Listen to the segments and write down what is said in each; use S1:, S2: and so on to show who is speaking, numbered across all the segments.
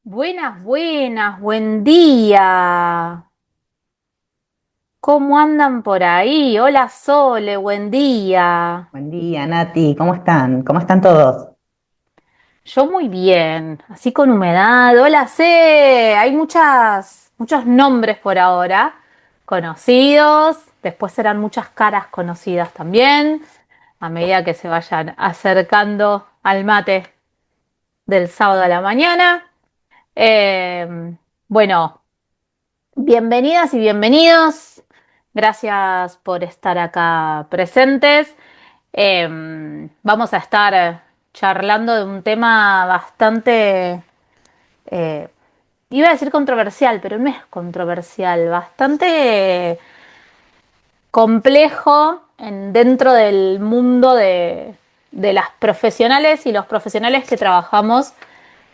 S1: Buenas, buenas, buen día. ¿Cómo andan por ahí? Hola Sole, buen día.
S2: Buen día, Nati, ¿cómo están? ¿Cómo están todos?
S1: Yo muy bien, así con humedad. Hola C, hay muchos nombres por ahora, conocidos, después serán muchas caras conocidas también, a medida que se vayan acercando al mate del sábado a la mañana. Bueno. Bienvenidas y bienvenidos. Gracias por estar acá presentes. Vamos a estar charlando de un tema bastante, eh, iba a decir controversial, pero no es controversial, bastante complejo dentro del mundo de las profesionales y los profesionales que trabajamos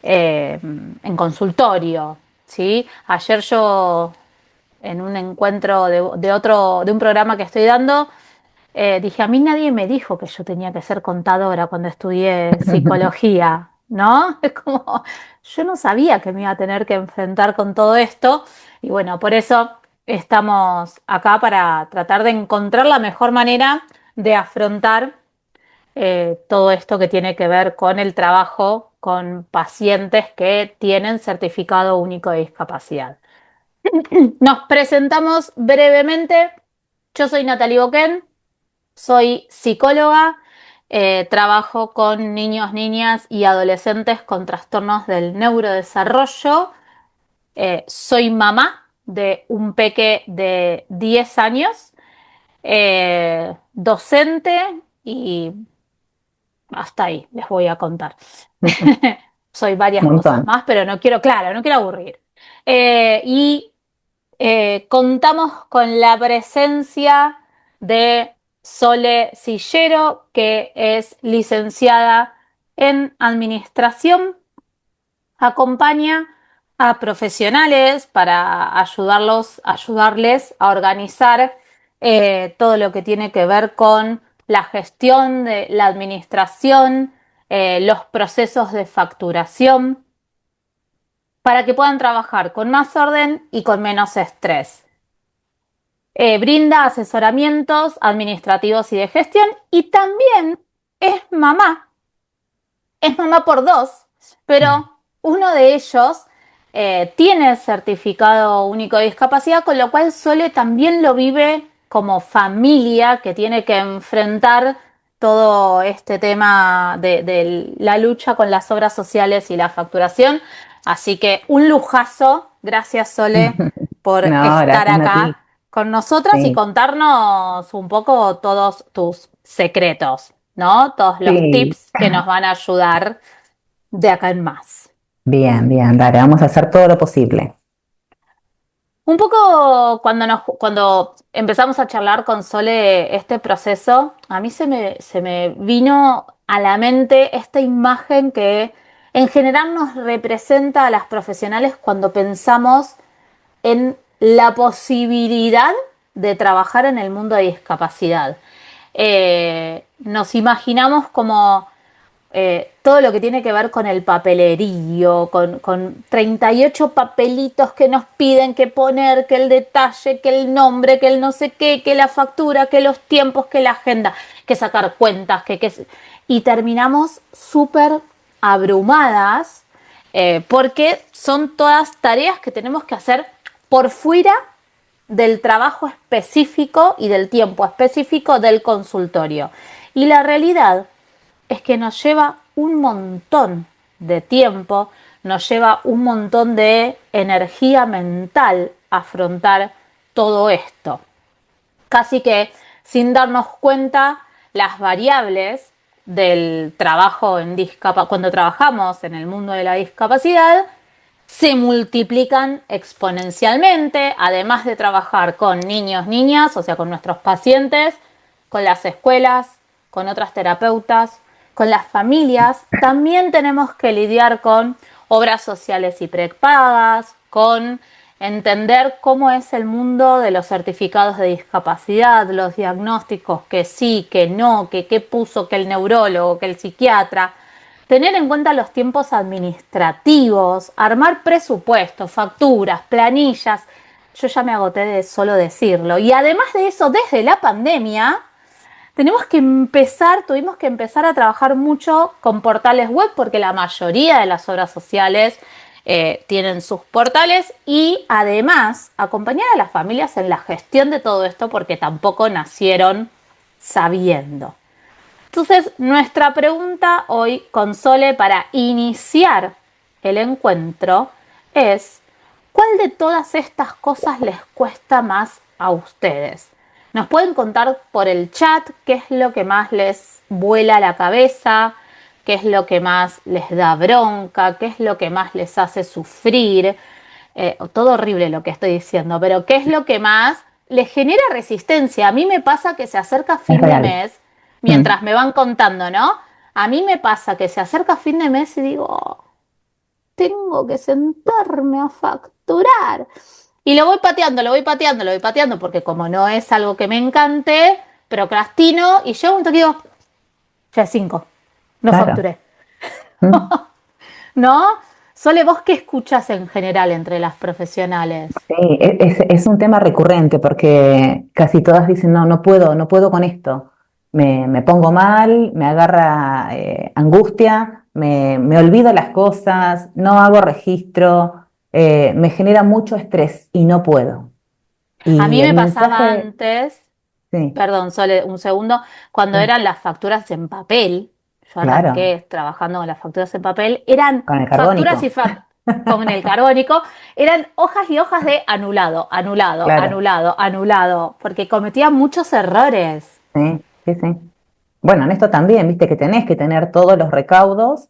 S1: en consultorio, ¿sí? Ayer yo en un encuentro de un programa que estoy dando, dije, a mí nadie me dijo que yo tenía que ser contadora cuando estudié psicología, ¿no? Es como, yo no sabía que me iba a tener que enfrentar con todo esto y bueno, por eso estamos acá para tratar de encontrar la mejor manera de afrontar todo esto que tiene que ver con el trabajo con pacientes que tienen certificado único de discapacidad. Nos presentamos brevemente. Yo soy Natalie Boquén, soy psicóloga, trabajo con niños, niñas y adolescentes con trastornos del neurodesarrollo. Soy mamá de un peque de 10 años, docente y hasta ahí les voy a contar. Soy varias
S2: Un
S1: cosas
S2: montón.
S1: más, pero no quiero, claro, no quiero aburrir. Y contamos con la presencia de Sole Sillero, que es licenciada en Administración, acompaña a profesionales para ayudarles a organizar todo lo que tiene que ver con la gestión de la administración, los procesos de facturación, para que puedan trabajar con más orden y con menos estrés. Brinda asesoramientos administrativos y de gestión y también es mamá, es mamá por dos, pero uno de ellos tiene certificado único de discapacidad, con lo cual Sole también lo vive como familia que tiene que enfrentar todo este tema de la lucha con las obras sociales y la facturación. Así que un lujazo, gracias Sole por
S2: No,
S1: estar
S2: gracias,
S1: acá
S2: Nati.
S1: con nosotras y
S2: Sí,
S1: contarnos un poco todos tus secretos, ¿no? Todos los
S2: sí.
S1: tips que nos van a ayudar de acá en más.
S2: Bien, bien, dale, vamos a hacer todo lo posible.
S1: Un poco cuando empezamos a charlar con Sole este proceso, a mí se me vino a la mente esta imagen que en general nos representa a las profesionales cuando pensamos en la posibilidad de trabajar en el mundo de discapacidad. Nos imaginamos como todo lo que tiene que ver con el papelerío, con 38 papelitos que nos piden que poner, que el detalle, que el nombre, que el no sé qué, que la factura, que los tiempos, que la agenda, que sacar cuentas, y terminamos súper abrumadas porque son todas tareas que tenemos que hacer por fuera del trabajo específico y del tiempo específico del consultorio. Y la realidad es que nos lleva un montón de tiempo, nos lleva un montón de energía mental afrontar todo esto. Casi que sin darnos cuenta las variables del trabajo en cuando trabajamos en el mundo de la discapacidad se multiplican exponencialmente, además de trabajar con niños, niñas, o sea, con nuestros pacientes, con las escuelas, con otras terapeutas, con las familias. También tenemos que lidiar con obras sociales y prepagas, con entender cómo es el mundo de los certificados de discapacidad, los diagnósticos, que sí, que no, que qué puso, que el neurólogo, que el psiquiatra. tener en cuenta los tiempos administrativos, armar presupuestos, facturas, planillas. Yo ya me agoté de solo decirlo. Y además de eso, desde la pandemia, tuvimos que empezar a trabajar mucho con portales web porque la mayoría de las obras sociales tienen sus portales y además acompañar a las familias en la gestión de todo esto porque tampoco nacieron sabiendo. Entonces, nuestra pregunta hoy con Sole para iniciar el encuentro es, ¿cuál de todas estas cosas les cuesta más a ustedes? Nos pueden contar por el chat qué es lo que más les vuela la cabeza, qué es lo que más les da bronca, qué es lo que más les hace sufrir. Todo horrible lo que estoy diciendo, pero qué es lo que más les genera resistencia. A mí me pasa que se acerca
S2: Es
S1: fin de
S2: real.
S1: mes,
S2: Mm,
S1: mientras me van contando, ¿no? A mí me pasa que se acerca fin de mes y digo, "Oh, tengo que sentarme a facturar". Y lo voy pateando, lo voy pateando, lo voy pateando, porque como no es algo que me encante, procrastino y yo un toque digo, ya es 5, no
S2: claro.
S1: facturé.
S2: Mm.
S1: ¿No? Sole, ¿vos qué escuchas en general entre las profesionales?
S2: Sí, es un tema recurrente porque casi todas dicen, no, no puedo con esto. Me pongo mal, me agarra angustia, me olvido las cosas, no hago registro, me genera mucho estrés y no puedo.
S1: A
S2: Y
S1: mí
S2: el
S1: me pasaba
S2: mensaje,
S1: antes,
S2: sí,
S1: perdón, Sole, un segundo, cuando
S2: sí,
S1: eran las facturas en papel, yo
S2: claro,
S1: arranqué trabajando con las facturas en papel, eran
S2: con el
S1: facturas
S2: carbónico,
S1: con el carbónico, eran hojas y hojas de anulado, anulado,
S2: claro,
S1: anulado, anulado, porque cometía muchos errores.
S2: sí, sí, sí. Bueno, en esto también, viste que tenés que tener todos los recaudos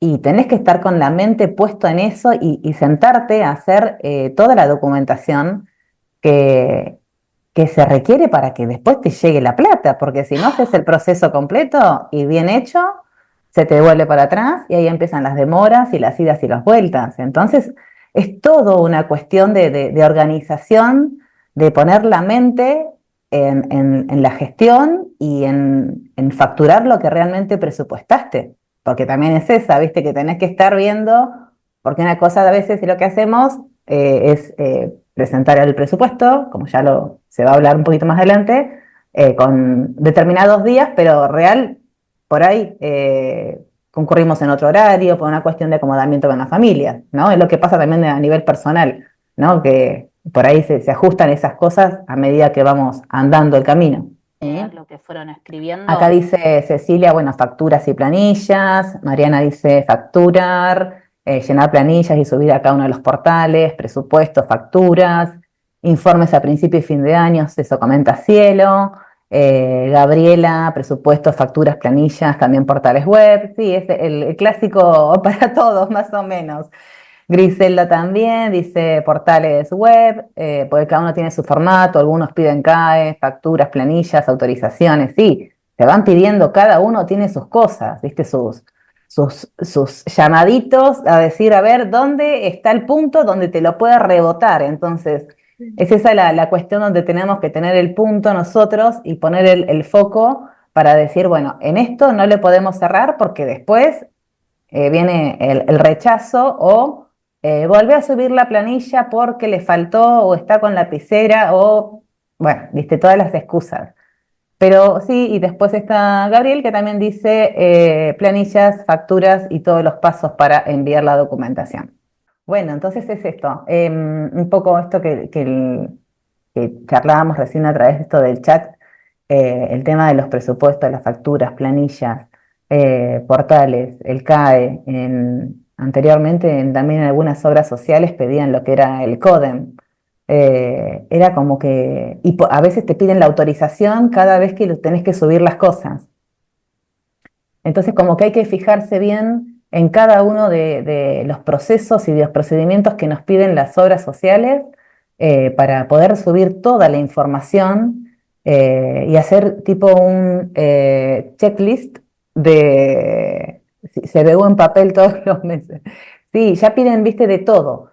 S2: y tenés que estar con la mente puesta en eso y sentarte a hacer toda la documentación que, que se requiere para que después te llegue la plata, porque si no haces el proceso completo y bien hecho, se te devuelve para atrás y ahí empiezan las demoras y las idas y las vueltas. Entonces, es todo una cuestión de organización, de poner la mente en la gestión y en facturar lo que realmente presupuestaste, porque también es esa, viste, que tenés que estar viendo, porque una cosa a veces lo que hacemos es presentar el presupuesto, como ya se va a hablar un poquito más adelante, con determinados días, pero real, por ahí concurrimos en otro horario, por una cuestión de acomodamiento con la familia, ¿no? Es lo que pasa también a nivel personal, ¿no? Que por ahí se ajustan esas cosas a medida que vamos andando el camino.
S1: Leer
S2: ¿Sí?
S1: lo que fueron
S2: Acá
S1: escribiendo.
S2: dice Cecilia, bueno, facturas y planillas. Mariana dice facturar, llenar planillas y subir a cada uno de los portales, presupuestos, facturas, informes a principio y fin de año, eso comenta Cielo. Gabriela, presupuestos, facturas, planillas, también portales web. Sí, es el clásico para todos, más o menos. Griselda también dice portales web, porque cada uno tiene su formato, algunos piden CAE, facturas, planillas, autorizaciones, sí, te van pidiendo, cada uno tiene sus cosas, ¿viste? Sus llamaditos a decir, a ver, ¿dónde está el punto donde te lo puede rebotar? Entonces, es esa la cuestión donde tenemos que tener el punto nosotros y poner el foco para decir, bueno, en esto no le podemos cerrar porque después viene el rechazo o vuelve a subir la planilla porque le faltó o está con lapicera o, bueno, viste, todas las excusas. Pero sí, y después está Gabriel que también dice planillas, facturas y todos los pasos para enviar la documentación. Bueno, entonces es esto, un poco esto que charlábamos recién a través de esto del chat, el tema de los presupuestos, las facturas, planillas, portales, el CAE, anteriormente también en algunas obras sociales pedían lo que era el CODEM. Era como que, a veces te piden la autorización cada vez que tenés que subir las cosas. Entonces, como que hay que fijarse bien en cada uno de los procesos y de los procedimientos que nos piden las obras sociales para poder subir toda la información y hacer tipo un checklist de si se ve en papel todos los meses. Sí, ya piden, viste, de todo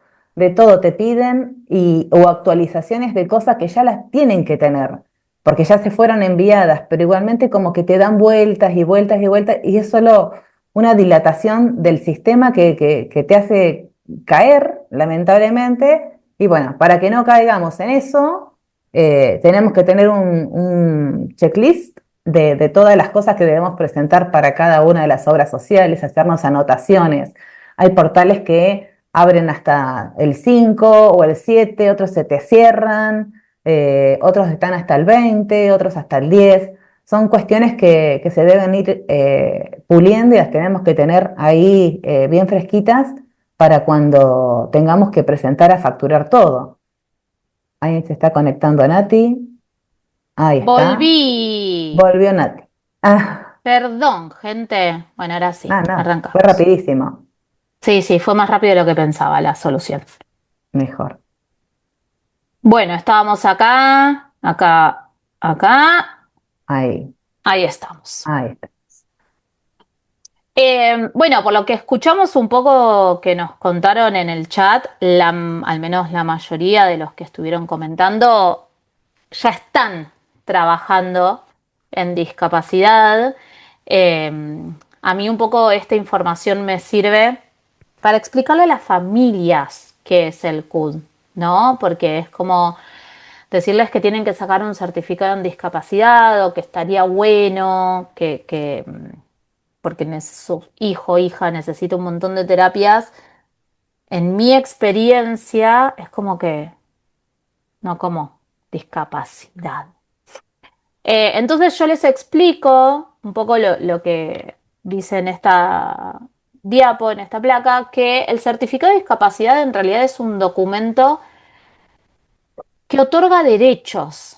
S2: te piden o actualizaciones de cosas que ya las tienen que tener porque ya se fueron enviadas, pero igualmente como que te dan vueltas y vueltas y vueltas, y es solo una dilatación del sistema que te hace caer, lamentablemente, y bueno, para que no caigamos en eso, tenemos que tener un checklist de todas las cosas que debemos presentar para cada una de las obras sociales, hacernos anotaciones. Hay portales que abren hasta el 5 o el 7, otros se te cierran, otros están hasta el 20, otros hasta el 10. Son cuestiones que se deben ir puliendo y las tenemos que tener ahí bien fresquitas para cuando tengamos que presentar a facturar todo. Ahí se está conectando Nati. Ahí está.
S1: Volví.
S2: Volvió Nati. Ah,
S1: Perdón, gente. Bueno, ahora sí,
S2: no, fue
S1: arrancamos.
S2: rapidísimo.
S1: Sí, sí, fue más rápido de lo que pensaba la solución.
S2: Mejor.
S1: Bueno, estábamos acá, acá, acá.
S2: Ahí,
S1: Ahí estamos.
S2: ahí está.
S1: Bueno, por lo que escuchamos un poco que nos contaron en el chat, al menos la mayoría de los que estuvieron comentando ya están trabajando en discapacidad. Eh, a mí un poco esta información me sirve para explicarle a las familias qué es el CUD, ¿no? Porque es como decirles que tienen que sacar un certificado en discapacidad o que estaría bueno, porque su hijo o hija necesita un montón de terapias. En mi experiencia es como que, no como discapacidad. Entonces yo les explico un poco lo que dice en esta diapo, en esta placa, que el certificado de discapacidad en realidad es un documento que otorga derechos,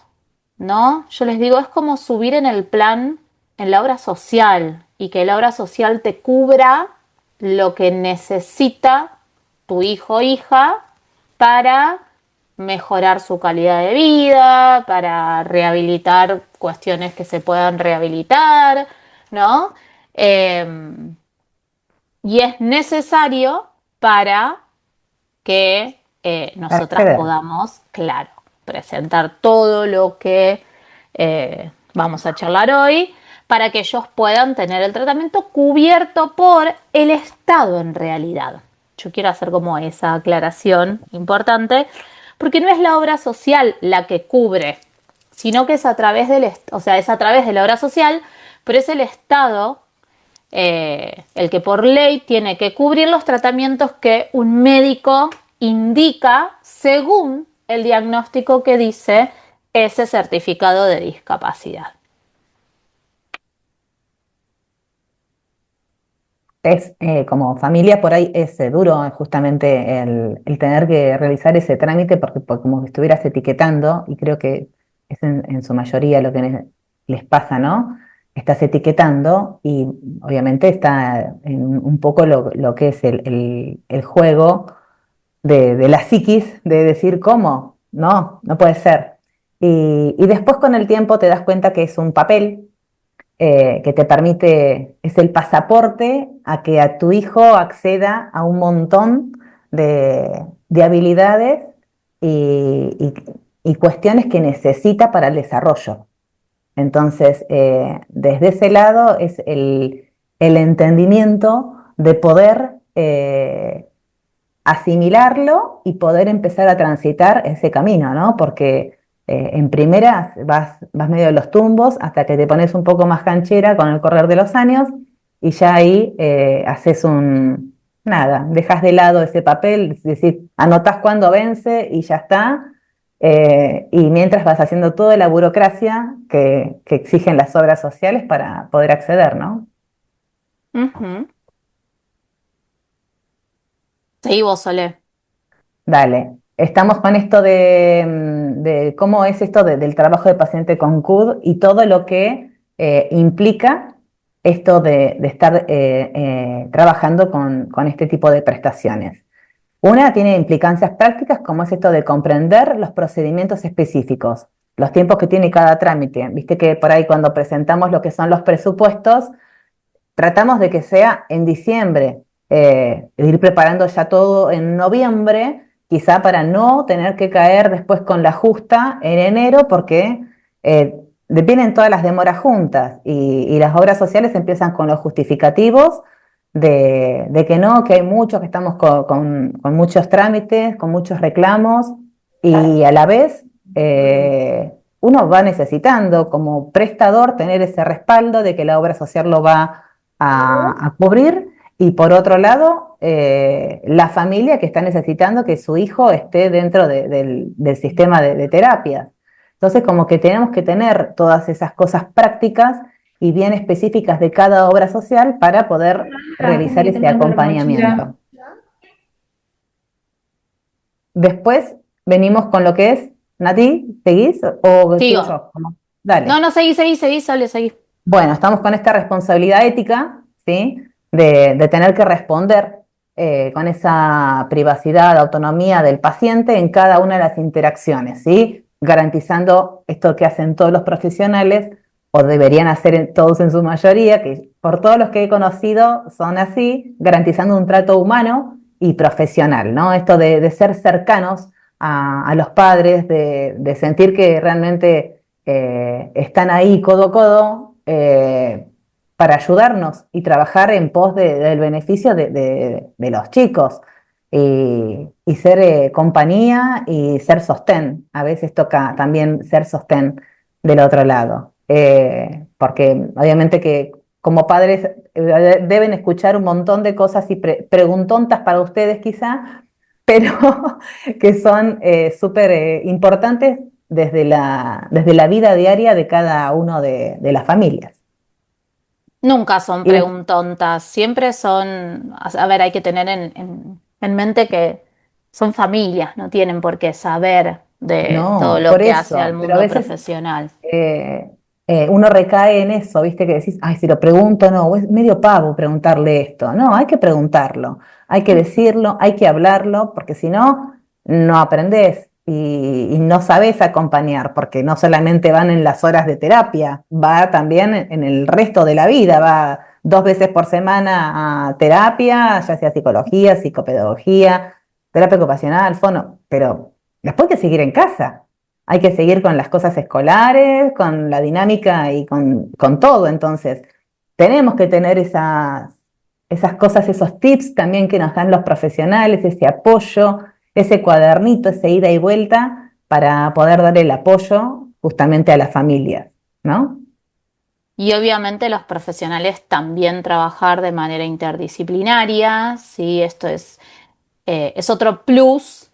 S1: ¿no? Yo les digo, es como subir en el plan en la obra social y que la obra social te cubra lo que necesita tu hijo o hija para mejorar su calidad de vida, para rehabilitar cuestiones que se puedan rehabilitar, ¿no? Eh, y es necesario para que
S2: Para
S1: nosotras
S2: acceder.
S1: podamos, claro, presentar todo lo que vamos a charlar hoy para que ellos puedan tener el tratamiento cubierto por el Estado en realidad. Yo quiero hacer como esa aclaración importante, porque no es la obra social la que cubre, sino que es a través o sea, es a través de la obra social, pero es el Estado el que por ley tiene que cubrir los tratamientos que un médico indica según el diagnóstico que dice ese certificado de discapacidad.
S2: Es como familia por ahí es duro justamente el tener que realizar ese trámite porque como que estuvieras etiquetando, y creo que es en su mayoría lo que les pasa, ¿no? Estás etiquetando y obviamente está en un poco lo que es el juego de la psiquis de decir, ¿cómo? No, no puede ser. Y después con el tiempo te das cuenta que es un papel que te permite, es el pasaporte a que a tu hijo acceda a un montón de habilidades y, y- y cuestiones que necesita para el desarrollo. Entonces, desde ese lado es el entendimiento de poder asimilarlo y poder empezar a transitar ese camino, ¿no? Porque en primeras vas medio de los tumbos hasta que te pones un poco más canchera con el correr de los años y ya ahí haces nada, dejas de lado ese papel, es decir, anotás cuándo vence y ya está. Y mientras vas haciendo toda la burocracia que exigen las obras sociales para poder acceder, ¿no?
S1: Ujú. Sí, vos, Solé.
S2: Dale, estamos con esto de cómo es esto del trabajo de paciente con CUD y todo lo que implica esto de estar trabajando con este tipo de prestaciones. Una tiene implicancias prácticas, como es esto de comprender los procedimientos específicos, los tiempos que tiene cada trámite. Viste que por ahí cuando presentamos lo que son los presupuestos, tratamos de que sea en diciembre, ir preparando ya todo en noviembre, quizá para no tener que caer después con la justa en enero, porque vienen todas las demoras juntas y las obras sociales empiezan con los justificativos de que no, que hay muchos, que estamos con muchos trámites, con muchos reclamos, y a la vez uno va necesitando como prestador tener ese respaldo de que la obra social lo va a cubrir, y por otro lado, la familia que está necesitando que su hijo esté dentro del sistema de terapias. Entonces, como que tenemos que tener todas esas cosas prácticas y bien específicas de cada obra social para poder realizar ese acompañamiento. Después venimos con lo que es, Nati, ¿seguís o sigo
S1: Sigo.
S2: yo? ¿Cómo?
S1: No,
S2: Dale.
S1: no, seguí, Sole, seguí.
S2: Bueno, estamos con esta responsabilidad ética, ¿sí? De tener que responder con esa privacidad, autonomía del paciente en cada una de las interacciones, ¿sí? Garantizando esto que hacen todos los profesionales, o deberían hacer todos en su mayoría, que por todos los que he conocido son así, garantizando un trato humano y profesional, ¿no? Esto de ser cercanos a los padres, de sentir que realmente están ahí codo a codo para ayudarnos y trabajar en pos del beneficio de los chicos, y ser compañía y ser sostén. A veces toca también ser sostén del otro lado, porque obviamente que como padres deben escuchar un montón de cosas y preguntontas para ustedes quizá, pero que son súper importantes desde la vida diaria de cada uno de las familias.
S1: Nunca son
S2: Y
S1: preguntontas, siempre son, a ver, hay que tener en mente que son familias, no tienen por qué saber de todo
S2: no,
S1: lo
S2: por
S1: que hace al
S2: eso, pero a
S1: mundo
S2: veces
S1: profesional.
S2: eh, uno recae en eso, ¿viste? Que decís, ay, si lo pregunto, no, o es medio pavo preguntarle esto. No, hay que preguntarlo, hay que decirlo, hay que hablarlo, porque si no, no aprendés y no sabés acompañar, porque no solamente van en las horas de terapia, va también en el resto de la vida, va 2 veces por semana a terapia, ya sea psicología, psicopedagogía, terapia ocupacional, fono, pero después hay que seguir en casa. Hay que seguir con las cosas escolares, con la dinámica y con todo. Entonces, tenemos que tener esas cosas, esos tips también que nos dan los profesionales, ese apoyo, ese cuadernito, ese ida y vuelta para poder dar el apoyo justamente a las familias, ¿no?
S1: Y obviamente los profesionales también trabajar de manera interdisciplinaria, ¿sí? Esto es otro plus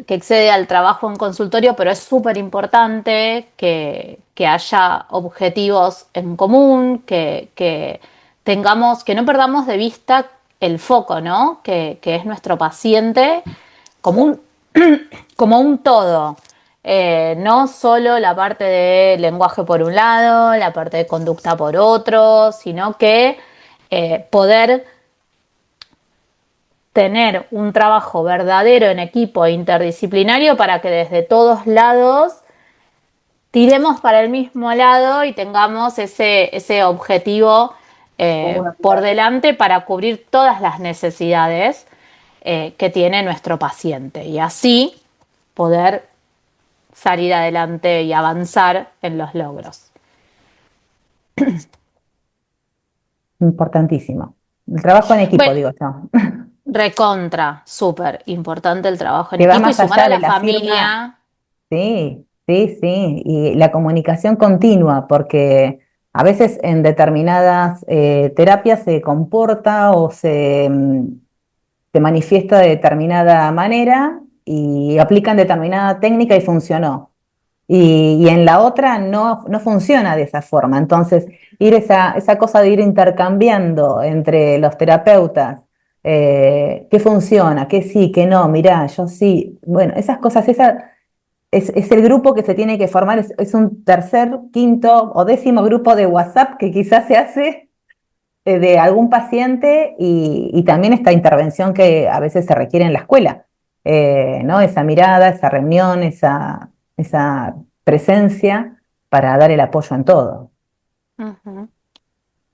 S1: que excede al trabajo en consultorio, pero es súper importante que haya objetivos en común, que tengamos, que no perdamos de vista el foco, ¿no? Que es nuestro paciente como como un todo. No solo la parte de lenguaje por un lado, la parte de conducta por otro, sino que poder tener un trabajo verdadero en equipo e interdisciplinario para que desde todos lados tiremos para el mismo lado y tengamos ese objetivo por delante para cubrir todas las necesidades que tiene nuestro paciente y así poder salir adelante y avanzar en los logros.
S2: Importantísimo. El trabajo en equipo,
S1: Bueno,
S2: digo yo,
S1: recontra, súper importante el trabajo en
S2: que va
S1: equipo y
S2: más
S1: sumar
S2: allá
S1: a
S2: de
S1: la
S2: la firma.
S1: familia.
S2: Sí, sí, sí, y la comunicación continua, porque a veces en determinadas terapias se comporta o se manifiesta de determinada manera y aplican determinada técnica y funcionó. Y en la otra no funciona de esa forma. Entonces, esa cosa de ir intercambiando entre los terapeutas, qué funciona, qué sí, qué no, mirá, yo sí. Bueno, esas cosas, es el grupo que se tiene que formar, es un tercer, quinto o décimo grupo de WhatsApp que quizás se hace de algún paciente, y también esta intervención que a veces se requiere en la escuela, ¿no? Esa mirada, esa reunión, esa presencia para dar el apoyo en todo.
S1: Ujú.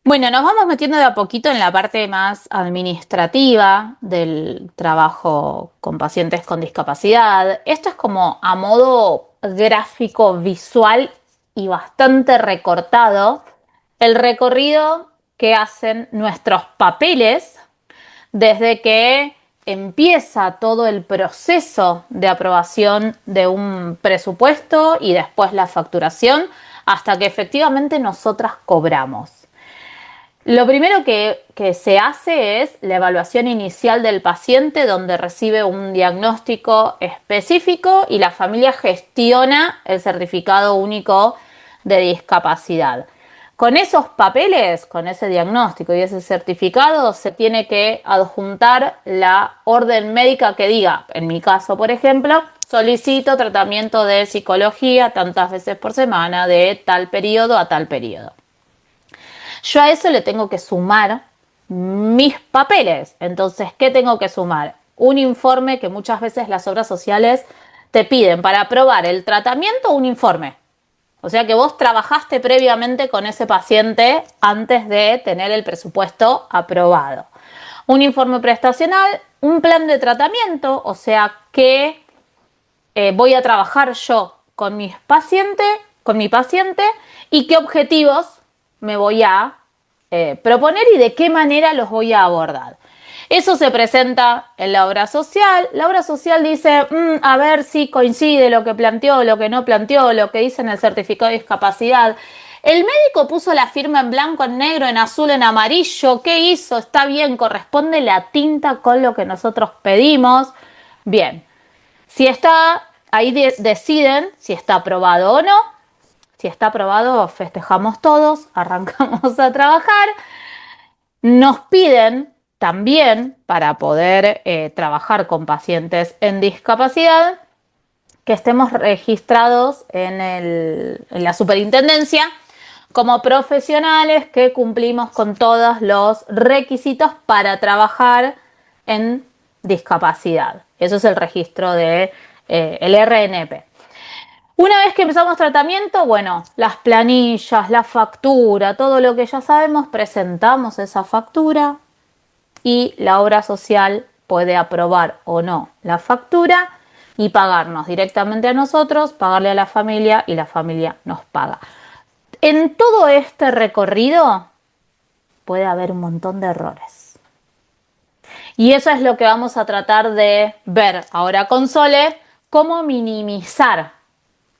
S1: Bueno, nos vamos metiendo de a poquito en la parte más administrativa del trabajo con pacientes con discapacidad. Esto es como a modo gráfico, visual y bastante recortado. El recorrido que hacen nuestros papeles desde que empieza todo el proceso de aprobación de un presupuesto y después la facturación hasta que efectivamente nosotras cobramos. Lo primero que se hace es la evaluación inicial del paciente, donde recibe un diagnóstico específico y la familia gestiona el certificado único de discapacidad. Con esos papeles, con ese diagnóstico y ese certificado, se tiene que adjuntar la orden médica que diga, en mi caso, por ejemplo, solicito tratamiento de psicología tantas veces por semana, de tal periodo a tal periodo. Yo a eso le tengo que sumar mis papeles. Entonces, ¿qué tengo que sumar? Un informe que muchas veces las obras sociales te piden para aprobar el tratamiento, un informe. O sea que vos trabajaste previamente con ese paciente antes de tener el presupuesto aprobado. Un informe prestacional, un plan de tratamiento, o sea que voy a trabajar yo con con mi paciente y qué objetivos me voy a proponer y de qué manera los voy a abordar. Eso se presenta en la obra social. La obra social dice, a ver si coincide lo que planteó, lo que no planteó, lo que dice en el certificado de discapacidad. El médico puso la firma en blanco, en negro, en azul, en amarillo. ¿Qué hizo? Está bien, corresponde la tinta con lo que nosotros pedimos. Bien, si está, ahí deciden si está aprobado o no. Si está aprobado, festejamos todos, arrancamos a trabajar. Nos piden también, para poder trabajar con pacientes en discapacidad, que estemos registrados en la superintendencia como profesionales que cumplimos con todos los requisitos para trabajar en discapacidad. Eso es el registro de el RNP. Una vez que empezamos tratamiento, bueno, las planillas, la factura, todo lo que ya sabemos, presentamos esa factura y la obra social puede aprobar o no la factura y pagarnos directamente a nosotros, pagarle a la familia y la familia nos paga. En todo este recorrido puede haber un montón de errores. Y eso es lo que vamos a tratar de ver ahora con Sole, cómo minimizar,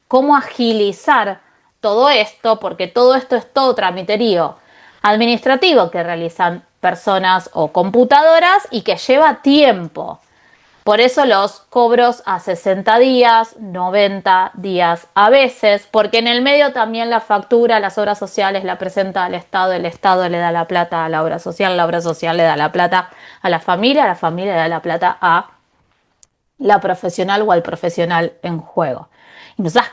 S1: cómo agilizar todo esto, porque todo esto es todo tramiterío administrativo que realizan personas o computadoras y que lleva tiempo. Por eso los cobros a 60 días, 90 días a veces, porque en el medio también la factura, las obras sociales la presenta al Estado, el Estado le da la plata a la obra social le da la plata a la familia le da la plata a la profesional o al profesional en juego. Y nosotras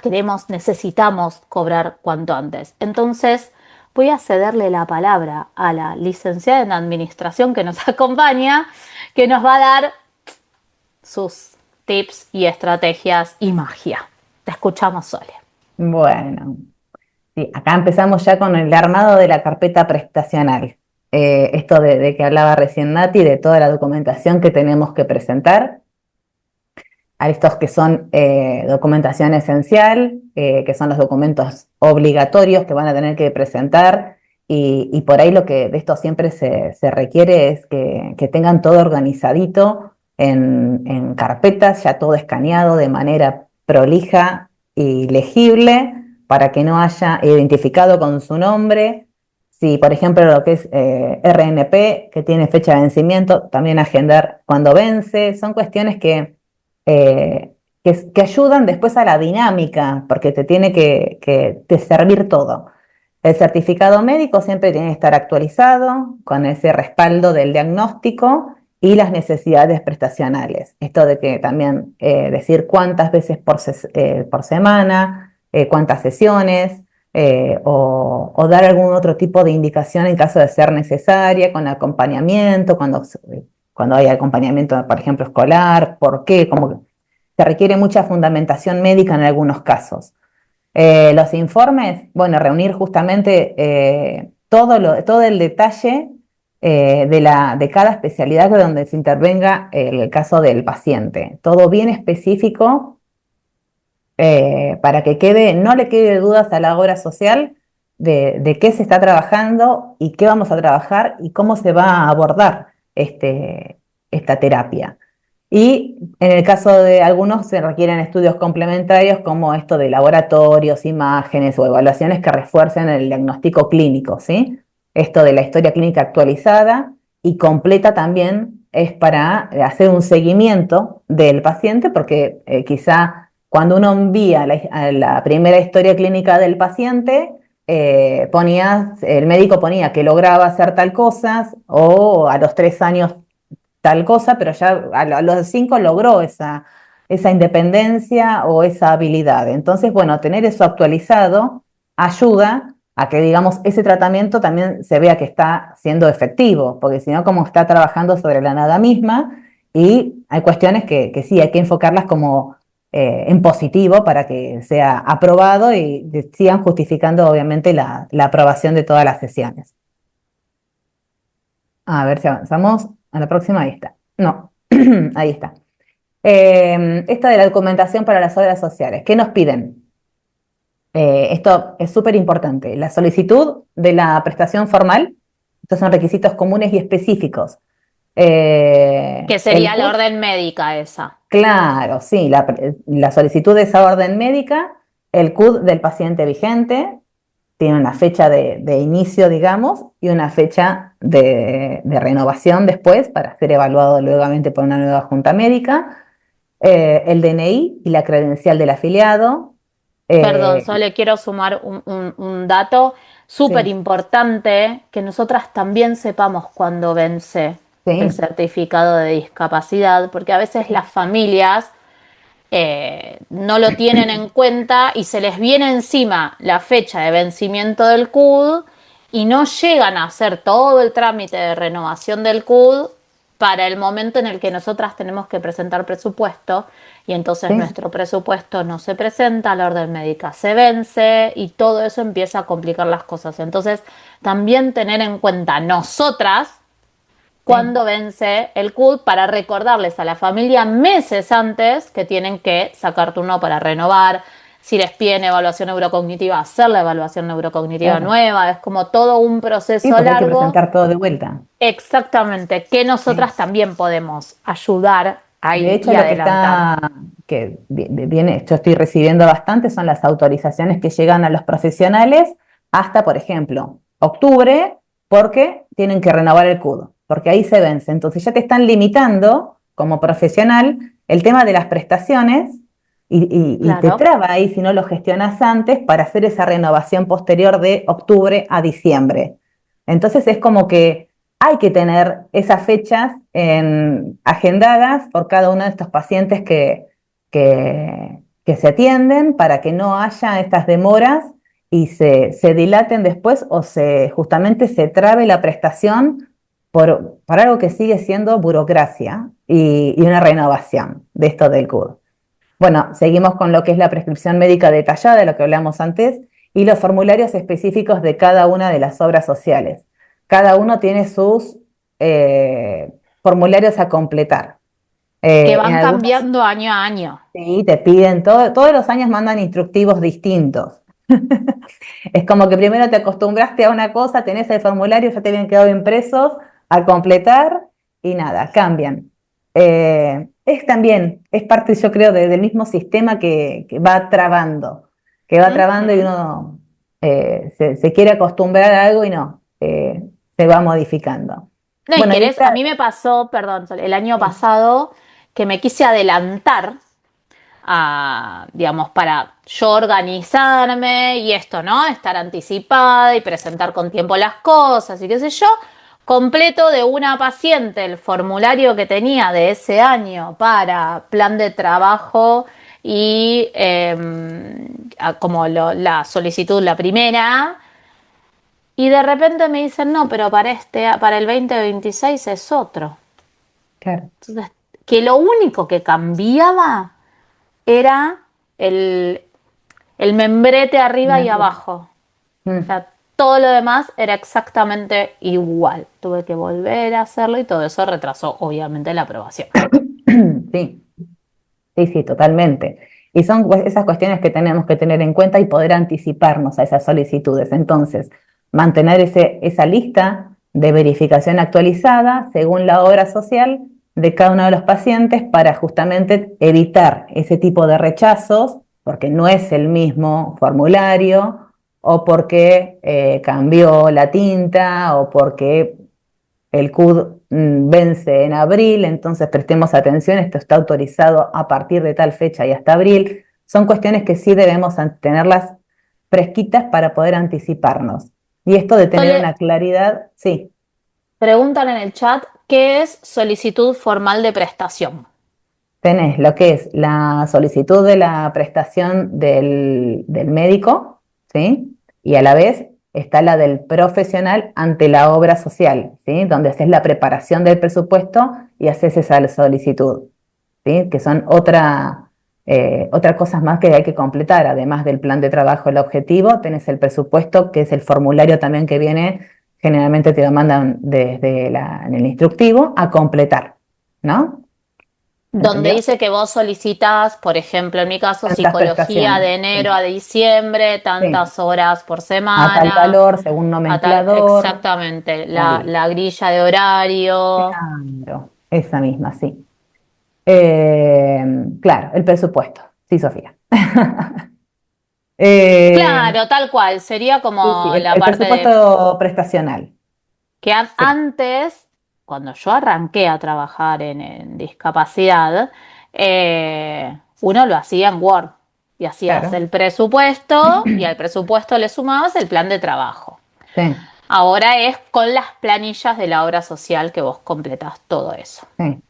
S1: necesitamos cobrar cuanto antes. Entonces, voy a cederle la palabra a la licenciada en administración que nos acompaña, que nos va a dar sus tips y estrategias y magia. Te escuchamos, Sole.
S2: Bueno, sí, acá empezamos ya con el armado de la carpeta prestacional. Esto de que hablaba recién Nati, de toda la documentación que tenemos que presentar. A estos que son documentación esencial, que son los documentos obligatorios que van a tener que presentar, y por ahí lo que de esto siempre se requiere es que tengan todo organizadito en carpetas, ya todo escaneado de manera prolija y legible, para que no haya identificado con su nombre. Si, por ejemplo, lo que es RNP, que tiene fecha de vencimiento, también agendar cuando vence. Son cuestiones eh, que ayudan después a la dinámica, porque te tiene que te servir todo. El certificado médico siempre tiene que estar actualizado con ese respaldo del diagnóstico y las necesidades prestacionales. Esto de que también decir cuántas veces por semana, cuántas sesiones, o dar algún otro tipo de indicación en caso de ser necesaria, con acompañamiento, cuando hay acompañamiento, por ejemplo, escolar, por qué, como se requiere mucha fundamentación médica en algunos casos. Los informes, bueno, reunir justamente todo el detalle de cada especialidad de donde se intervenga el caso del paciente. Todo bien específico para que no le quede dudas a la obra social de qué se está trabajando y qué vamos a trabajar y cómo se va a abordar esta terapia. Y en el caso de algunos se requieren estudios complementarios como esto de laboratorios, imágenes o evaluaciones que refuercen el diagnóstico clínico, ¿sí? Esto de la historia clínica actualizada y completa también es para hacer un seguimiento del paciente, porque quizá cuando uno envía la primera historia clínica del paciente, el médico ponía que lograba hacer tal cosa o a los 3 años tal cosa, pero ya a los 5 logró esa independencia o esa habilidad. Entonces, bueno, tener eso actualizado ayuda a que, digamos, ese tratamiento también se vea que está siendo efectivo, porque si no, como está trabajando sobre la nada misma, y hay cuestiones que sí, hay que enfocarlas como en positivo para que sea aprobado y sigan justificando, obviamente, la aprobación de todas las sesiones. A ver si avanzamos. A la próxima, ahí está. No, ahí está. Esta de la documentación para las obras sociales. ¿Qué nos piden? Esto es súper importante. La solicitud de la prestación formal. Estos son requisitos comunes y específicos.
S1: Que
S2: El
S1: sería la
S2: CUT,
S1: orden médica esa.
S2: claro, sí, la solicitud de esa orden médica, el CUD del paciente vigente, tiene una fecha de inicio, digamos, y una fecha de renovación después para ser evaluado nuevamente por una nueva junta médica, el DNI y la credencial del afiliado.
S1: Perdón,
S2: eh,
S1: solo le quiero sumar un dato súper
S2: sí,
S1: importante, que nosotras también sepamos cuándo vence el
S2: sí,
S1: certificado de discapacidad, porque a veces
S2: sí,
S1: las familias no lo tienen en cuenta y se les viene encima la fecha de vencimiento del CUD y no llegan a hacer todo el trámite de renovación del CUD para el momento en el que nosotras tenemos que presentar presupuesto y entonces
S2: sí,
S1: nuestro presupuesto no se presenta, la orden médica se vence y todo eso empieza a complicar las cosas. Entonces, también tener en cuenta nosotras
S2: sí.
S1: cuando vence el CUD para recordarles a la familia meses antes que tienen que sacar turno para renovar. Si les piden evaluación neurocognitiva, hacer la evaluación neurocognitiva
S2: Claro.
S1: nueva. Es como todo un
S2: Sí,
S1: proceso
S2: porque hay que
S1: largo.
S2: presentar todo de vuelta.
S1: Exactamente, que
S2: Sí.
S1: nosotras también podemos ayudar
S2: De
S1: ahí
S2: hecho,
S1: y
S2: lo que
S1: adelantar.
S2: está, que viene, yo estoy recibiendo bastante, son las autorizaciones que llegan a los profesionales hasta, por ejemplo, octubre, porque tienen que renovar el CUD, porque ahí se vence. Entonces ya te están limitando como profesional el tema de las prestaciones y te
S1: Claro.
S2: traba ahí si no lo gestionas antes para hacer esa renovación posterior de octubre a diciembre. Entonces es como que hay que tener esas fechas agendadas por cada uno de estos pacientes que se atienden para que no haya estas demoras y se dilaten después o justamente se trabe la prestación por algo que sigue siendo burocracia y una renovación de esto del CUD. Bueno, seguimos con lo que es la prescripción médica detallada, de lo que hablamos antes, y los formularios específicos de cada una de las obras sociales. Cada uno tiene sus formularios a completar.
S1: Que
S2: En
S1: van
S2: algunos
S1: cambiando año a año.
S2: sí, te piden, todos los años mandan instructivos distintos. Es como que primero te acostumbraste a una cosa, tenés el formulario, ya te habían quedado impresos al completar y nada, cambian. Es también, es parte, yo creo, del mismo sistema que va trabando y
S1: Ujú.
S2: uno se quiere acostumbrar a algo y no, se va modificando.
S1: No, y
S2: Bueno, y
S1: querés, a
S2: esta,
S1: mí me pasó, perdón, el año
S2: sí,
S1: pasado que me quise adelantar digamos, para yo organizarme y esto, ¿no? Estar anticipada y presentar con tiempo las cosas y qué sé yo. Completo de una paciente el formulario que tenía de ese año para plan de trabajo y como la solicitud, la primera. Y de repente me dicen, no, pero para el 2026 es otro.
S2: claro,
S1: Entonces, que lo único que cambiaba era el, el membrete arriba y
S2: membrete.
S1: abajo. O
S2: Mm,
S1: sea, todo lo demás era exactamente igual. Tuve que volver a hacerlo y todo eso retrasó, obviamente, la aprobación.
S2: sí. Sí, sí, totalmente. Y son esas cuestiones que tenemos que tener en cuenta y poder anticiparnos a esas solicitudes. Entonces, mantener esa lista de verificación actualizada según la obra social de cada uno de los pacientes para justamente evitar ese tipo de rechazos, porque no es el mismo formulario o porque cambió la tinta o porque el CUD vence en abril, entonces prestemos atención, esto está autorizado a partir de tal fecha y hasta abril. Son cuestiones que sí debemos tenerlas fresquitas para poder anticiparnos. Y esto de tener
S1: Sole,
S2: una claridad, sí,
S1: preguntan en el chat, ¿qué es solicitud formal de prestación?
S2: tenés lo que es la solicitud de la prestación del médico, ¿sí? Y a la vez está la del profesional ante la obra social, ¿sí? Donde haces la preparación del presupuesto y haces esa solicitud, ¿sí? Que son otras cosas más que hay que completar, además del plan de trabajo, el objetivo, tenés el presupuesto, que es el formulario también que viene, generalmente te lo mandan desde en el instructivo a completar, ¿no?
S1: Donde
S2: ¿Entendió?
S1: dice que vos solicitas, por ejemplo, en mi caso,
S2: Tantas
S1: psicología
S2: prestaciones,
S1: de enero
S2: sí,
S1: a diciembre,
S2: sí.
S1: tantas horas por
S2: A tal
S1: semana,
S2: valor, según
S1: a tal,
S2: nomenclador,
S1: exactamente,
S2: la lista.
S1: la grilla de horario.
S2: Claro, esa misma, sí. Claro, el presupuesto, sí, Sofía. Eh,
S1: Claro, tal cual, sería
S2: sí, sí,
S1: como la
S2: el
S1: parte de
S2: presupuesto prestacional,
S1: que
S2: sí,
S1: antes, cuando yo arranqué a trabajar en discapacidad, uno lo hacía en Word y hacías
S2: claro.
S1: el presupuesto y al presupuesto le sumabas el plan de trabajo.
S2: Sí,
S1: Ahora es con las planillas de la obra social que vos completás todo eso.
S2: sí.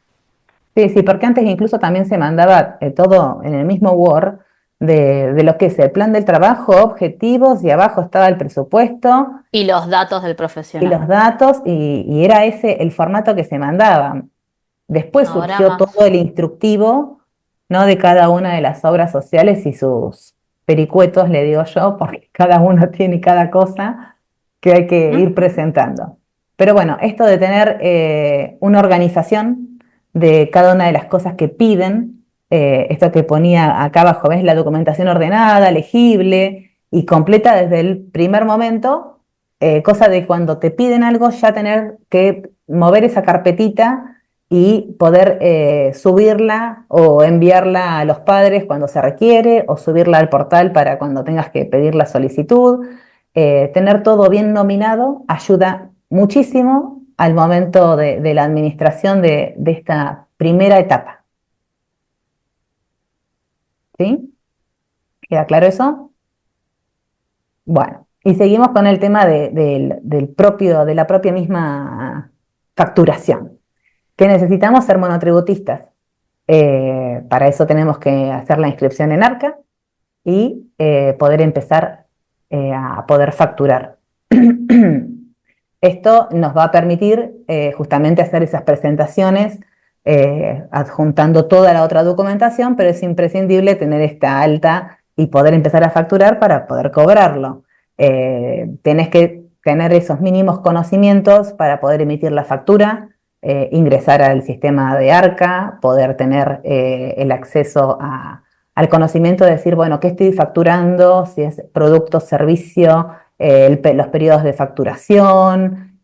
S2: Sí, sí, porque antes incluso también se mandaba todo en el mismo Word de lo que es el plan del trabajo, objetivos, y abajo estaba el presupuesto
S1: Y los datos del
S2: y
S1: profesional.
S2: los datos, y era ese el formato que se mandaba. Después
S1: Ahora
S2: surgió
S1: más.
S2: todo el instructivo, ¿no? De cada una de las obras sociales y sus pericuetos, le digo yo, porque cada uno tiene cada cosa que hay que
S1: ¿Mm?
S2: ir presentando. Pero bueno, esto de tener una organización de cada una de las cosas que piden, esto que ponía acá abajo, ¿ves? La documentación ordenada, legible y completa desde el primer momento, cosa de cuando te piden algo ya tener que mover esa carpetita y poder subirla o enviarla a los padres cuando se requiere o subirla al portal para cuando tengas que pedir la solicitud. Tener todo bien nominado ayuda muchísimo al momento de la administración de esta primera etapa. ¿Sí? ¿Queda claro eso? Bueno, y seguimos con el tema de la propia misma facturación, que necesitamos ser monotributistas. Para eso tenemos que hacer la inscripción en ARCA y poder empezar a poder facturar. Esto nos va a permitir justamente hacer esas presentaciones adjuntando toda la otra documentación, pero es imprescindible tener esta alta y poder empezar a facturar para poder cobrarlo. Tenés que tener esos mínimos conocimientos para poder emitir la factura, ingresar al sistema de ARCA, poder tener el acceso al conocimiento de decir, bueno, ¿qué estoy facturando? Si es producto, servicio, los periodos de facturación,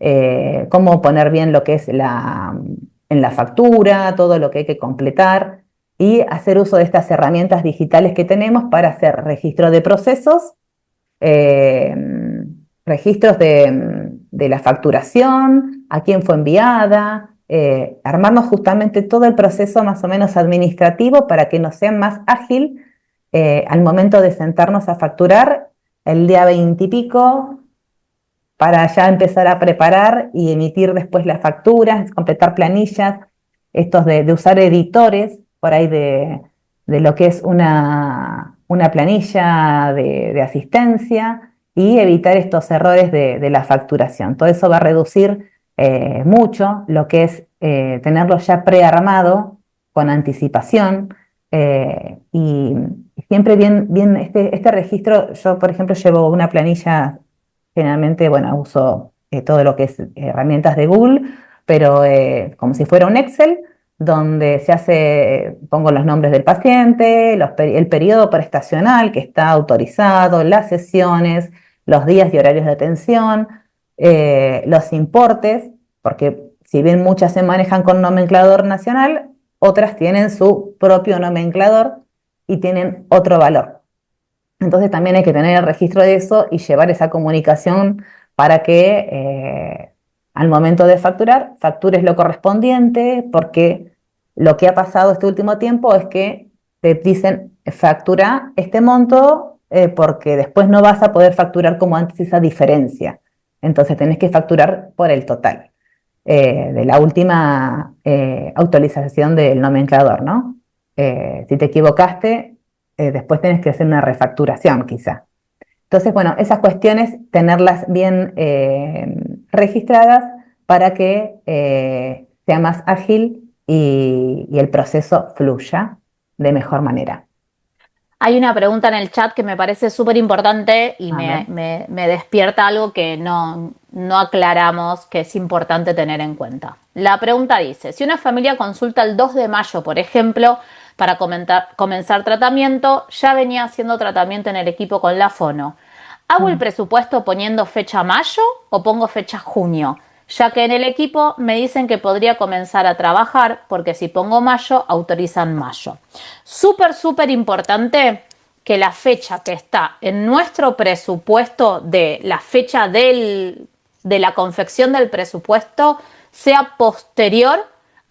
S2: cómo poner bien lo que es en la factura, todo lo que hay que completar y hacer uso de estas herramientas digitales que tenemos para hacer registro de procesos, eh, registros de la facturación, a quién fue enviada, armarnos justamente todo el proceso más o menos administrativo para que nos sea más ágil al momento de sentarnos a facturar el día 20 y pico para ya empezar a preparar y emitir después las facturas, completar planillas, estos de usar editores por ahí de lo que es una planilla de asistencia y evitar estos errores de la facturación. Todo eso va a reducir mucho lo que es tenerlo ya prearmado con anticipación y siempre bien este registro, yo por ejemplo llevo una planilla. Generalmente, bueno, uso todo lo que es herramientas de Google, pero como si fuera un Excel, donde se hace, pongo los nombres del paciente, el periodo prestacional que está autorizado, las sesiones, los días y horarios de atención, los importes, porque si bien muchas se manejan con nomenclador nacional, otras tienen su propio nomenclador y tienen otro valor. Entonces también hay que tener el registro de eso y llevar esa comunicación para que al momento de facturar, factures lo correspondiente, porque lo que ha pasado este último tiempo es que te dicen factura este monto porque después no vas a poder facturar como antes esa diferencia. Entonces tenés que facturar por el total de la última autorización del nomenclador, ¿no? Si te equivocaste, después tienes que hacer una refacturación quizá. Entonces, bueno, esas cuestiones, tenerlas bien registradas para que sea más ágil y el proceso fluya de mejor manera.
S1: Hay una pregunta en el chat que me parece súper importante y
S2: A ver.
S1: me despierta algo que no aclaramos que es importante tener en cuenta. La pregunta dice, si una familia consulta el 2 de mayo, por ejemplo, para comenzar tratamiento, ya venía haciendo tratamiento en el equipo con la fono. ¿Hago el
S2: Mm.
S1: presupuesto poniendo fecha mayo o pongo fecha junio? Ya que en el equipo me dicen que podría comenzar a trabajar porque si pongo mayo, autorizan mayo. Súper, súper importante que la fecha que está en nuestro presupuesto, de la fecha de la confección del presupuesto, sea posterior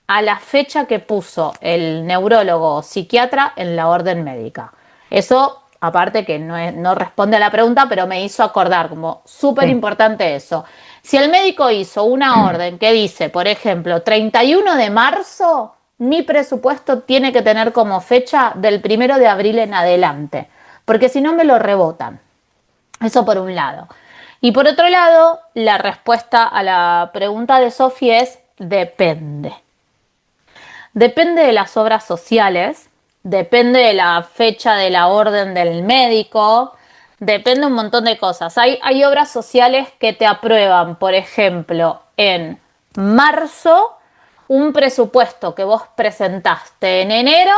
S1: a la fecha que puso el neurólogo o psiquiatra en la orden médica. Eso, aparte que no responde a la pregunta, pero me hizo acordar como súper
S2: Sí,
S1: importante eso. Si el médico hizo una orden que dice, por ejemplo, 31 de marzo, mi presupuesto tiene que tener como fecha del 1 de abril en adelante, porque si no me lo rebotan. Eso por un lado. Y por otro lado, la respuesta a la pregunta de Sofi es depende. Depende de las obras sociales, depende de la fecha de la orden del médico, depende un montón de cosas. Hay obras sociales que te aprueban, por ejemplo, en marzo, un presupuesto que vos presentaste en enero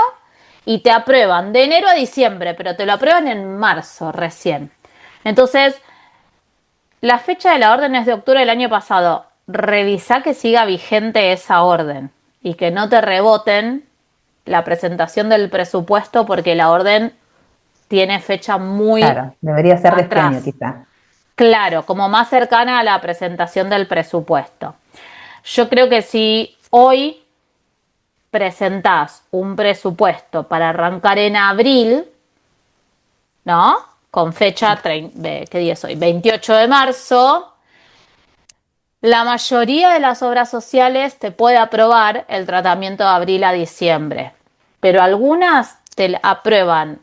S1: y te aprueban de enero a diciembre, pero te lo aprueban en marzo recién. Entonces, la fecha de la orden es de octubre del año pasado. Revisá que siga vigente esa orden y que no te reboten la presentación del presupuesto porque la orden tiene fecha muy
S2: claro, debería ser de este año
S1: atrás.
S2: quizá.
S1: Claro, como más cercana a la presentación del presupuesto. Yo creo que si hoy presentás un presupuesto para arrancar en abril, ¿no? Con fecha, ¿qué día es hoy? 28 de marzo. La mayoría de las obras sociales te puede aprobar el tratamiento de abril a diciembre, pero algunas te aprueban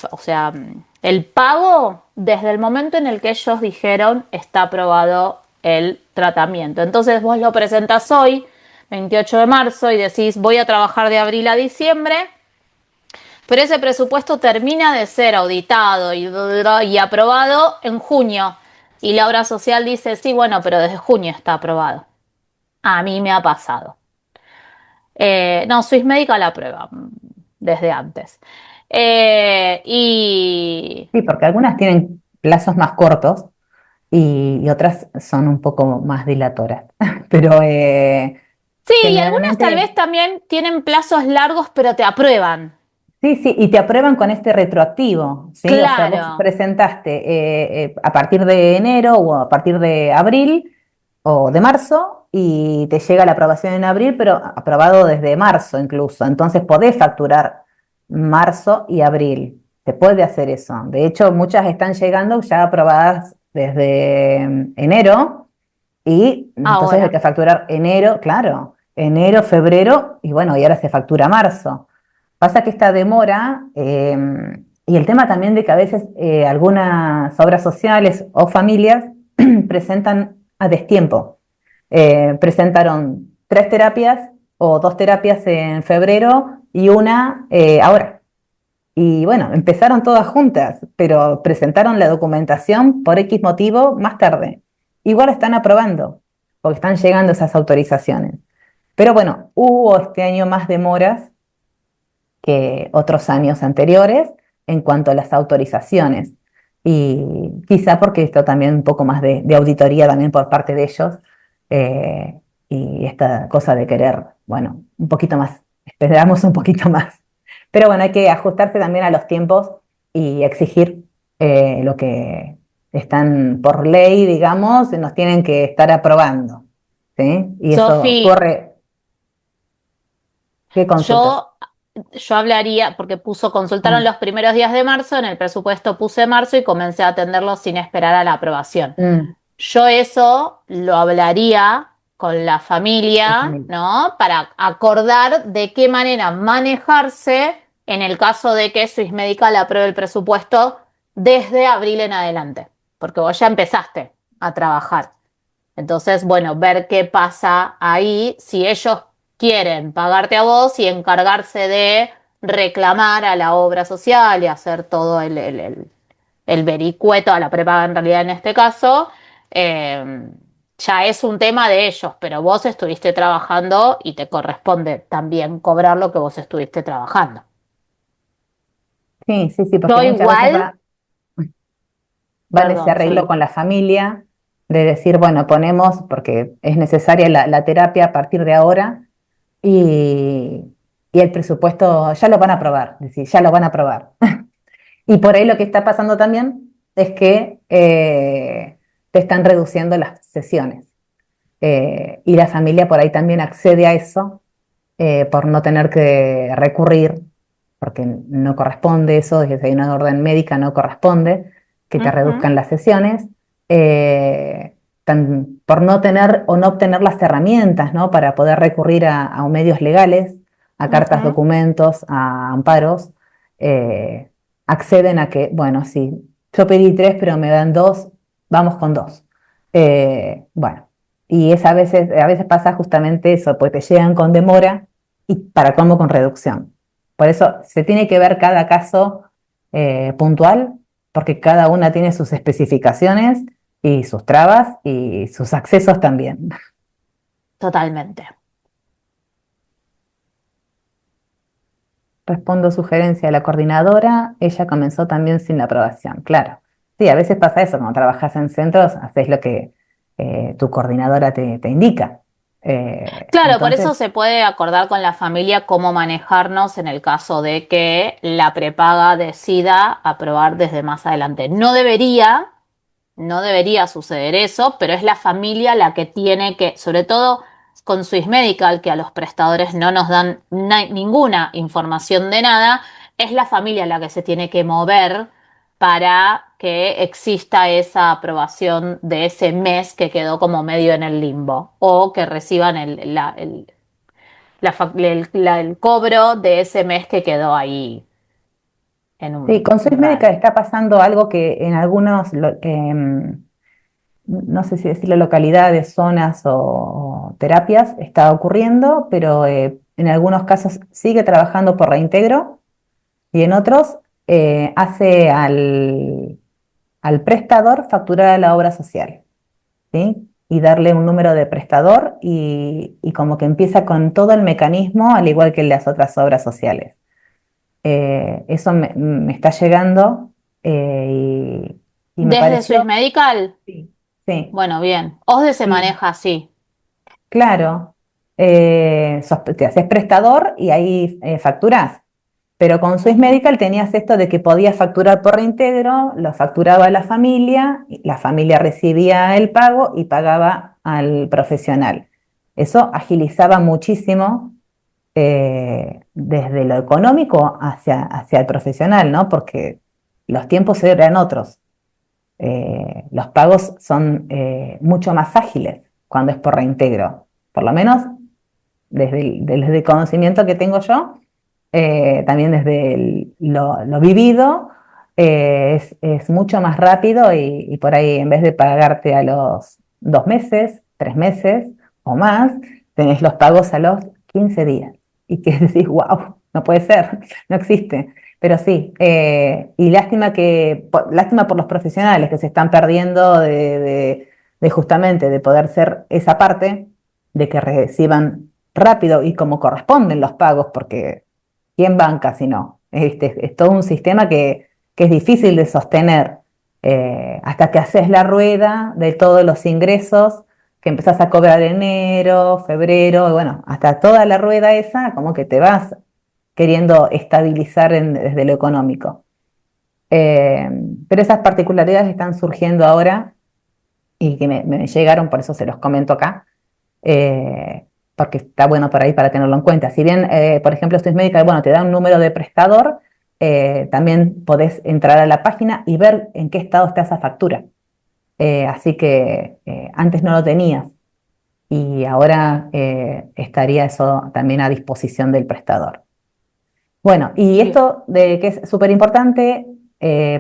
S1: o sea, el pago desde el momento en el que ellos dijeron está aprobado el tratamiento. Entonces vos lo presentás hoy, 28 de marzo, y decís voy a trabajar de abril a diciembre, pero ese presupuesto termina de ser auditado y aprobado en junio. Y la obra social dice, sí, bueno, pero desde junio está aprobado. A mí me ha pasado. No, Swiss Medical la aprueba desde antes. Y
S2: Sí, porque algunas tienen plazos más cortos y otras son un poco más dilatoras. Pero
S1: sí, y algunas tal vez
S2: generalmente,
S1: también tienen plazos largos, pero te aprueban.
S2: sí, sí, y te aprueban con este retroactivo, ¿sí? O sea, vos
S1: Claro.
S2: presentaste a partir de enero o a partir de abril o de marzo y te llega la aprobación en abril, pero aprobado desde marzo incluso. Entonces podés facturar marzo y abril. Se puede hacer eso. De hecho, muchas están llegando ya aprobadas desde enero y entonces hay
S1: Ahora.
S2: que facturar enero, claro, enero, febrero y bueno, y ahora se factura marzo. Pasa que esta demora y el tema también de que a veces algunas obras sociales o familias presentan a destiempo. Presentaron 3 terapias o 2 terapias en febrero y una ahora. Y bueno, empezaron todas juntas, pero presentaron la documentación por X motivo más tarde. Igual están aprobando, porque están llegando esas autorizaciones. Pero bueno, hubo este año más demoras que otros años anteriores en cuanto a las autorizaciones. Y quizá porque esto también un poco más de auditoría también por parte de ellos, eh, y esta cosa de querer, bueno, un poquito más, esperamos un poquito más. Pero bueno, hay que ajustarse también a los tiempos y exigir lo que están por ley, digamos, nos tienen que estar aprobando. ¿Sí? Y eso
S1: Sofi,
S2: corre. ¿Qué consultas?
S1: yo, yo hablaría, porque consultaron
S2: Mm,
S1: los primeros días de marzo, en el presupuesto puse marzo y comencé a atenderlo sin esperar a la aprobación.
S2: mm,
S1: Yo eso lo hablaría con la
S2: la
S1: familia,
S2: familia.
S1: ¿no? Para acordar de qué manera manejarse en el caso de que Swissmedical apruebe el presupuesto desde abril en adelante, porque vos ya empezaste a trabajar. Entonces, bueno, ver qué pasa ahí, si ellos quieren pagarte a vos y encargarse de reclamar a la obra social y hacer todo el vericueto a la prepaga en realidad en este caso, eh, ya es un tema de ellos, pero vos estuviste trabajando y te corresponde también cobrar lo que vos estuviste trabajando.
S2: Sí, sí, sí,
S1: Yo
S2: porque muchas veces
S1: igual,
S2: va en ese
S1: perdón,
S2: arreglo
S1: Soli.
S2: con la familia de decir, bueno, ponemos, porque es necesaria la terapia a partir de ahora y, y el presupuesto ya lo van a aprobar, es decir, ya lo van a aprobar. Y por ahí lo que está pasando también es que te están reduciendo las sesiones. Y la familia por ahí también accede a eso por no tener que recurrir, porque no corresponde eso, desde que hay una orden médica no corresponde que te
S1: Ujú,
S2: reduzcan las sesiones, eh, por no tener o no obtener las herramientas, ¿no? Para poder recurrir a medios legales, a cartas
S1: ujú.
S2: documentos, a amparos, eh, acceden a que, bueno, sí, yo pedí tres, pero me dan dos, vamos con dos. Bueno, y es a veces pasa justamente eso, porque te llegan con demora y para colmo con reducción. Por eso se tiene que ver cada caso puntual, porque cada una tiene sus especificaciones y sus trabas y sus accesos también.
S1: Totalmente.
S2: Respondo sugerencia de la coordinadora, ella comenzó también sin la aprobación, claro. Sí, a veces pasa eso, cuando trabajas en centros, haces lo que tu coordinadora te indica.
S1: Claro, por
S2: Entonces,
S1: eso se puede acordar con la familia cómo manejarnos en el caso de que la prepaga decida aprobar desde más adelante. No debería suceder eso, pero es la familia la que tiene que, sobre todo con Swiss Medical, que a los prestadores no nos dan ninguna información de nada, es la familia la que se tiene que mover para que exista esa aprobación de ese mes que quedó como medio en el limbo o que reciban el cobro de ese mes que quedó ahí en
S2: sí, con
S1: un
S2: Swiss Medical
S1: running.
S2: está pasando algo que en algunos, no sé si decirlo localidades, zonas o terapias, está ocurriendo, pero en algunos casos sigue trabajando por reintegro y en otros hace al prestador facturar a la obra social, ¿sí? Y darle un número de prestador y como que empieza con todo el mecanismo, al igual que en las otras obras sociales. Eso me está llegando y me
S1: Desde Swiss
S2: pareció,
S1: Medical,
S2: sí, sí.
S1: bueno, bien. OSDE se
S2: Y
S1: maneja así.
S2: claro, te haces prestador y ahí facturás. Pero con Swiss
S1: Ujú.
S2: Medical tenías esto de que podías facturar por reintegro, lo facturaba la familia recibía el pago y pagaba al profesional. Eso agilizaba muchísimo desde lo económico hacia el profesional, ¿no? Porque los tiempos eran otros. Los pagos son mucho más ágiles cuando es por reintegro. Por lo menos desde el conocimiento que tengo yo, también desde lo vivido, es mucho más rápido y por ahí en vez de pagarte a los 2 meses, 3 meses o más, tenés los pagos a los 15 días. Y que decís, wow, no puede ser, no existe. Pero sí, y lástima por los profesionales que se están perdiendo de justamente de poder ser esa parte de que reciban rápido y como corresponden los pagos, porque ¿quién banca si no? Es todo un sistema que es difícil de sostener hasta que haces la rueda de todos los ingresos que empezás a cobrar enero, febrero, y bueno, hasta toda la rueda esa, como que te vas queriendo estabilizar desde lo económico. Eh, pero esas particularidades están surgiendo ahora y que me llegaron, por eso se los comento acá, eh, porque está bueno por ahí para tenerlo en cuenta. Si bien, por ejemplo, Swiss Medical, bueno, te da un número de prestador, también podés entrar a la página y ver en qué estado está esa factura. Así que antes no lo tenías y ahora estaría eso también a disposición del prestador. Bueno, y
S1: Bien.
S2: esto de que es súper importante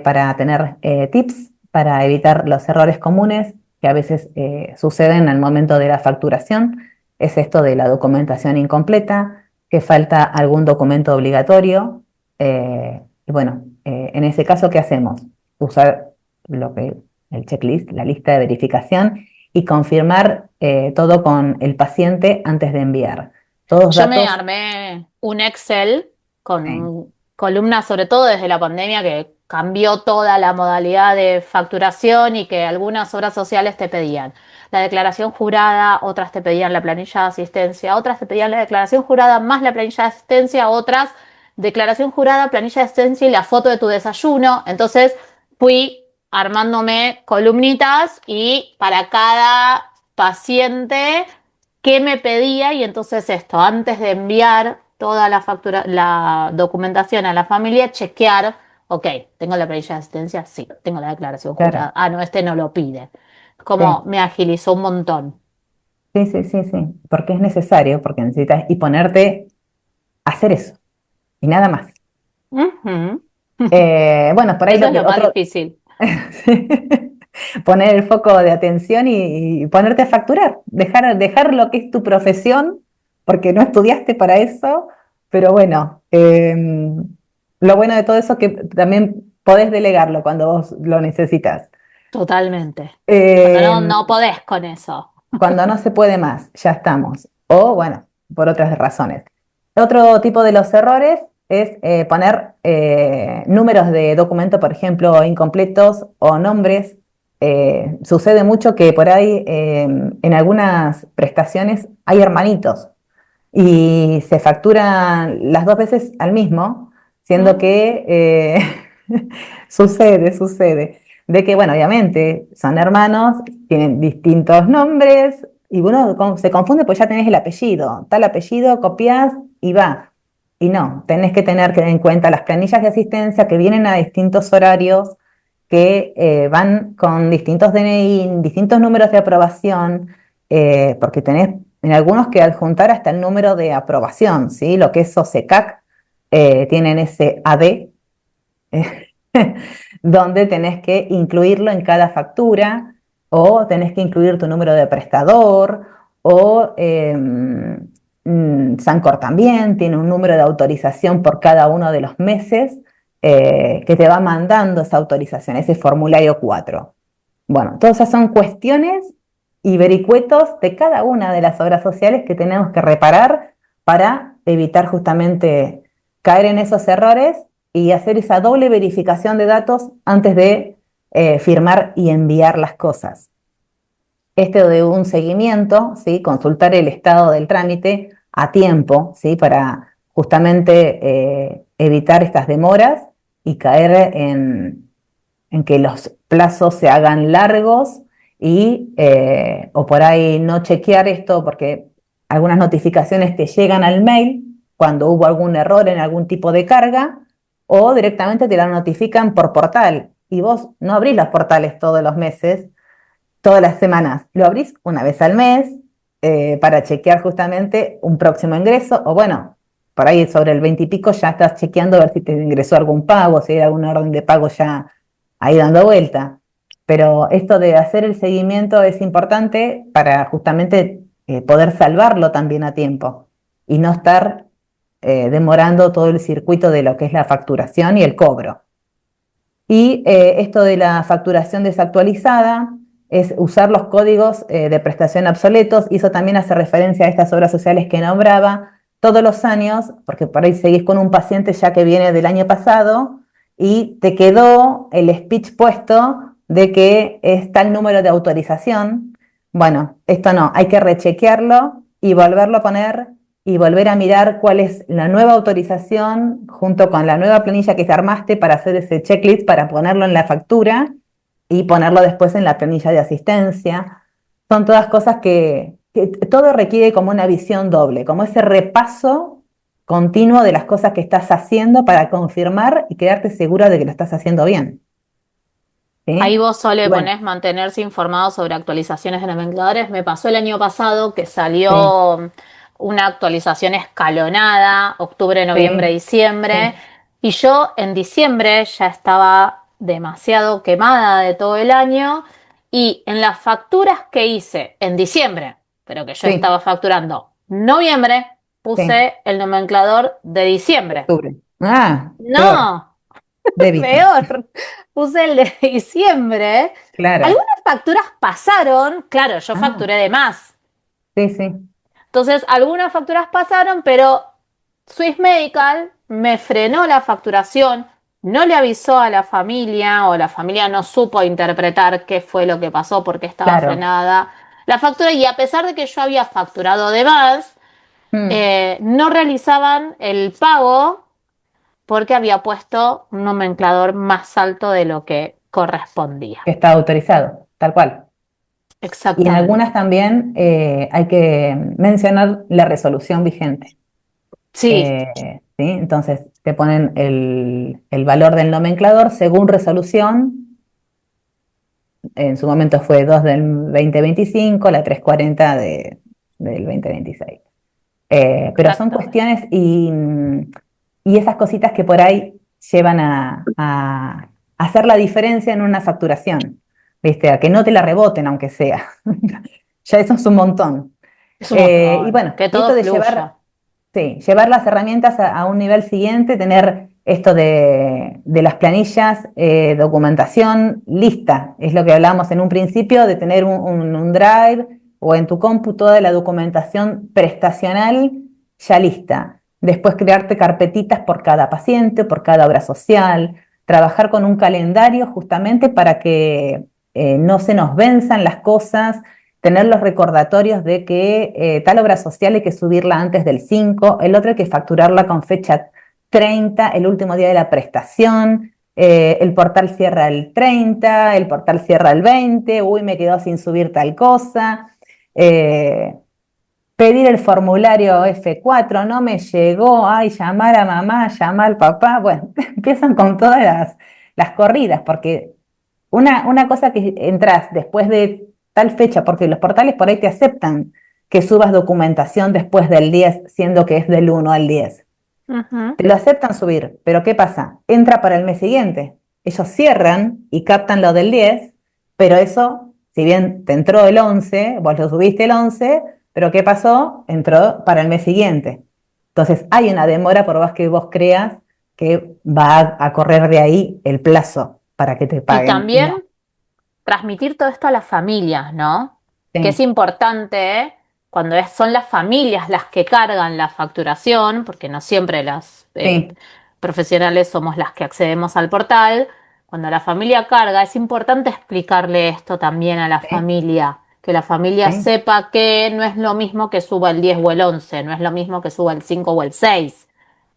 S2: para tener tips para evitar los errores comunes que a veces suceden al momento de la facturación, es esto de la documentación incompleta, que falta algún documento obligatorio. Y bueno, en ese caso, ¿qué hacemos? Usar lo que, el checklist, la lista de verificación y confirmar todo con el paciente antes de enviar. Todos
S1: Yo me
S2: datos.
S1: armé un Excel
S2: Sí,
S1: con columnas, sobre todo desde la pandemia, que cambió toda la modalidad de facturación y que algunas obras sociales te pedían la declaración jurada, otras te pedían la planilla de asistencia, otras te pedían la declaración jurada más la planilla de asistencia, otras declaración jurada, planilla de asistencia y la foto de tu desayuno. Entonces fui armándome columnitas y para cada paciente qué me pedía y entonces esto, antes de enviar toda la factura, la documentación a la familia, chequear, ok, ¿tengo la planilla de asistencia? Sí, tengo la declaración
S2: claro.
S1: jurada. Ah, no, este no lo pide. Como
S2: Sí.
S1: me agilizó un montón.
S2: Sí, sí, sí, sí, porque es necesario, porque necesitas y ponerte a hacer eso y nada más.
S1: Ujú.
S2: Bueno, por ahí
S1: Eso
S2: lo
S1: es
S2: que
S1: lo más
S2: otro,
S1: difícil.
S2: poner el foco de atención y ponerte a facturar, dejar lo que es tu profesión, porque no estudiaste para eso, pero bueno, lo bueno de todo eso es que también podés delegarlo cuando vos lo necesitas.
S1: Totalmente. Cuando no,
S2: Eh,
S1: no podés con eso.
S2: Cuando no se puede más, ya estamos. O bueno, por otras razones. Otro tipo de los errores es poner números de documento, por ejemplo, incompletos o nombres. Sucede mucho que por ahí en algunas prestaciones hay hermanitos y se facturan las dos veces al mismo, siendo
S1: Mm,
S2: que sucede, de que, bueno, obviamente son hermanos, tienen distintos nombres y uno se confunde pues ya tenés el apellido, tal apellido, copias y va. Y no, tenés que tener en cuenta las planillas de asistencia que vienen a distintos horarios, que van con distintos DNI, distintos números de aprobación, porque tenés en algunos que adjuntar hasta el número de aprobación, ¿sí? Lo que es SOSECAC, tienen ese AD, eh, donde tenés que incluirlo en cada factura, o tenés que incluir tu número de prestador, o Sancor también tiene un número de autorización por cada uno de los meses que te va mandando esa autorización, ese formulario 4. Bueno, todas esas son cuestiones y vericuetos de cada una de las obras sociales que tenemos que reparar para evitar justamente caer en esos errores y hacer esa doble verificación de datos antes de firmar y enviar las cosas. Este de un seguimiento, ¿sí? Consultar el estado del trámite a tiempo, ¿sí? Para justamente evitar estas demoras y caer en que los plazos se hagan largos y o por ahí no chequear esto porque algunas notificaciones te llegan al mail cuando hubo algún error en algún tipo de carga o directamente te la notifican por portal y vos no abrís los portales todos los meses, todas las semanas, lo abrís una vez al mes para chequear justamente un próximo ingreso o bueno, por ahí sobre el 20 y pico ya estás chequeando a ver si te ingresó algún pago, si hay alguna orden de pago ya ahí dando vuelta. Pero esto de hacer el seguimiento es importante para justamente poder salvarlo también a tiempo y no estar demorando todo el circuito de lo que es la facturación y el cobro. Y esto de la facturación desactualizada, es usar los códigos de prestación obsoletos, y eso también hace referencia a estas obras sociales que nombraba, todos los años, porque por ahí seguís con un paciente ya que viene del año pasado y te quedó el speech puesto de que es tal número de autorización. Bueno, esto no, hay que rechequearlo y volverlo a poner y volver a mirar cuál es la nueva autorización junto con la nueva planilla que te armaste para hacer ese checklist, para ponerlo en la factura y ponerlo después en la planilla de asistencia. Son todas cosas que todo requiere como una visión doble, como ese repaso continuo de las cosas que estás haciendo para confirmar y quedarte segura de que lo estás haciendo bien.
S1: Ahí
S2: ¿Sí?
S1: vos
S2: Y
S1: solo
S2: bueno,
S1: ponés mantenerse informado sobre actualizaciones de nomencladores. Me pasó el año pasado que
S2: sí,
S1: salió una actualización escalonada, octubre, noviembre,
S2: sí,
S1: diciembre,
S2: sí,
S1: y yo en diciembre ya estaba demasiado quemada de todo el año y en las facturas que hice en diciembre, pero que yo
S2: sí,
S1: estaba facturando noviembre,
S2: sí,
S1: puse el nomenclador de diciembre.
S2: octubre. Ah, peor,
S1: No,
S2: débito,
S1: peor, puse el de diciembre.
S2: claro.
S1: Algunas facturas pasaron, claro, yo
S2: Ah,
S1: facturé de más.
S2: sí, sí,
S1: Entonces, algunas facturas pasaron, pero Swiss Medical me frenó la facturación, no le avisó a la familia o la familia no supo interpretar qué fue lo que pasó, porque estaba
S2: claro.
S1: frenada la factura y a pesar de que yo había facturado de más,
S2: Mm,
S1: no realizaban el pago porque había puesto un nomenclador más alto de lo que correspondía.
S2: que está autorizado, tal cual. Y en
S1: Exactamente.
S2: algunas también hay que mencionar la resolución vigente.
S1: Sí,
S2: ¿Sí? Entonces te ponen el valor del nomenclador según resolución. En su momento fue 2 del 2025, la 340 del 2026. Pero son
S1: exactamente.
S2: cuestiones y esas cositas que por ahí llevan a hacer la diferencia en una facturación, ¿viste? A que no te la reboten, aunque sea. Ya eso es un montón.
S1: Es un
S2: Y
S1: montón.
S2: bueno,
S1: Que
S2: y
S1: todo
S2: esto de llevar,
S1: fluya.
S2: sí, llevar las herramientas a un nivel siguiente, tener esto de las planillas, documentación lista, es lo que hablábamos en un principio, de tener un drive o en tu compu toda la documentación prestacional ya lista. Después crearte carpetitas por cada paciente, por cada obra social, trabajar con un calendario justamente para que no se nos venzan las cosas, tener los recordatorios de que tal obra social hay que subirla antes del 5, el otro hay que facturarla con fecha 30, el último día de la prestación, el portal cierra el 30, el portal cierra el 20, uy, me quedó sin subir tal cosa, eh, pedir el formulario F4, no me llegó, ay, llamar a mamá, llamar al papá, bueno, empiezan con todas las corridas, porque una cosa que entras después de tal fecha, porque los portales por ahí te aceptan que subas documentación después del 10, siendo que es del 1 al 10.
S1: Ujú.
S2: Te lo aceptan subir, pero ¿qué pasa? Entra para el mes siguiente. Ellos cierran y captan lo del 10, pero eso, si bien te entró el 11, vos lo subiste el 11, pero ¿qué pasó? Entró para el mes siguiente. Entonces hay una demora por más que vos creas que va a correr de ahí el plazo para que te
S1: Y
S2: paguen. Y no.
S1: también transmitir todo esto a las familias, ¿no? Que es
S2: Sí,
S1: importante cuando son las familias las que cargan la facturación, porque no siempre las
S2: sí,
S1: profesionales somos las que accedemos al portal. Cuando la familia carga, es importante explicarle esto también a la
S2: sí,
S1: familia, que la familia
S2: sí,
S1: sepa que no es lo mismo que suba el 10 o el 11, no es lo mismo que suba el 5 o el 6.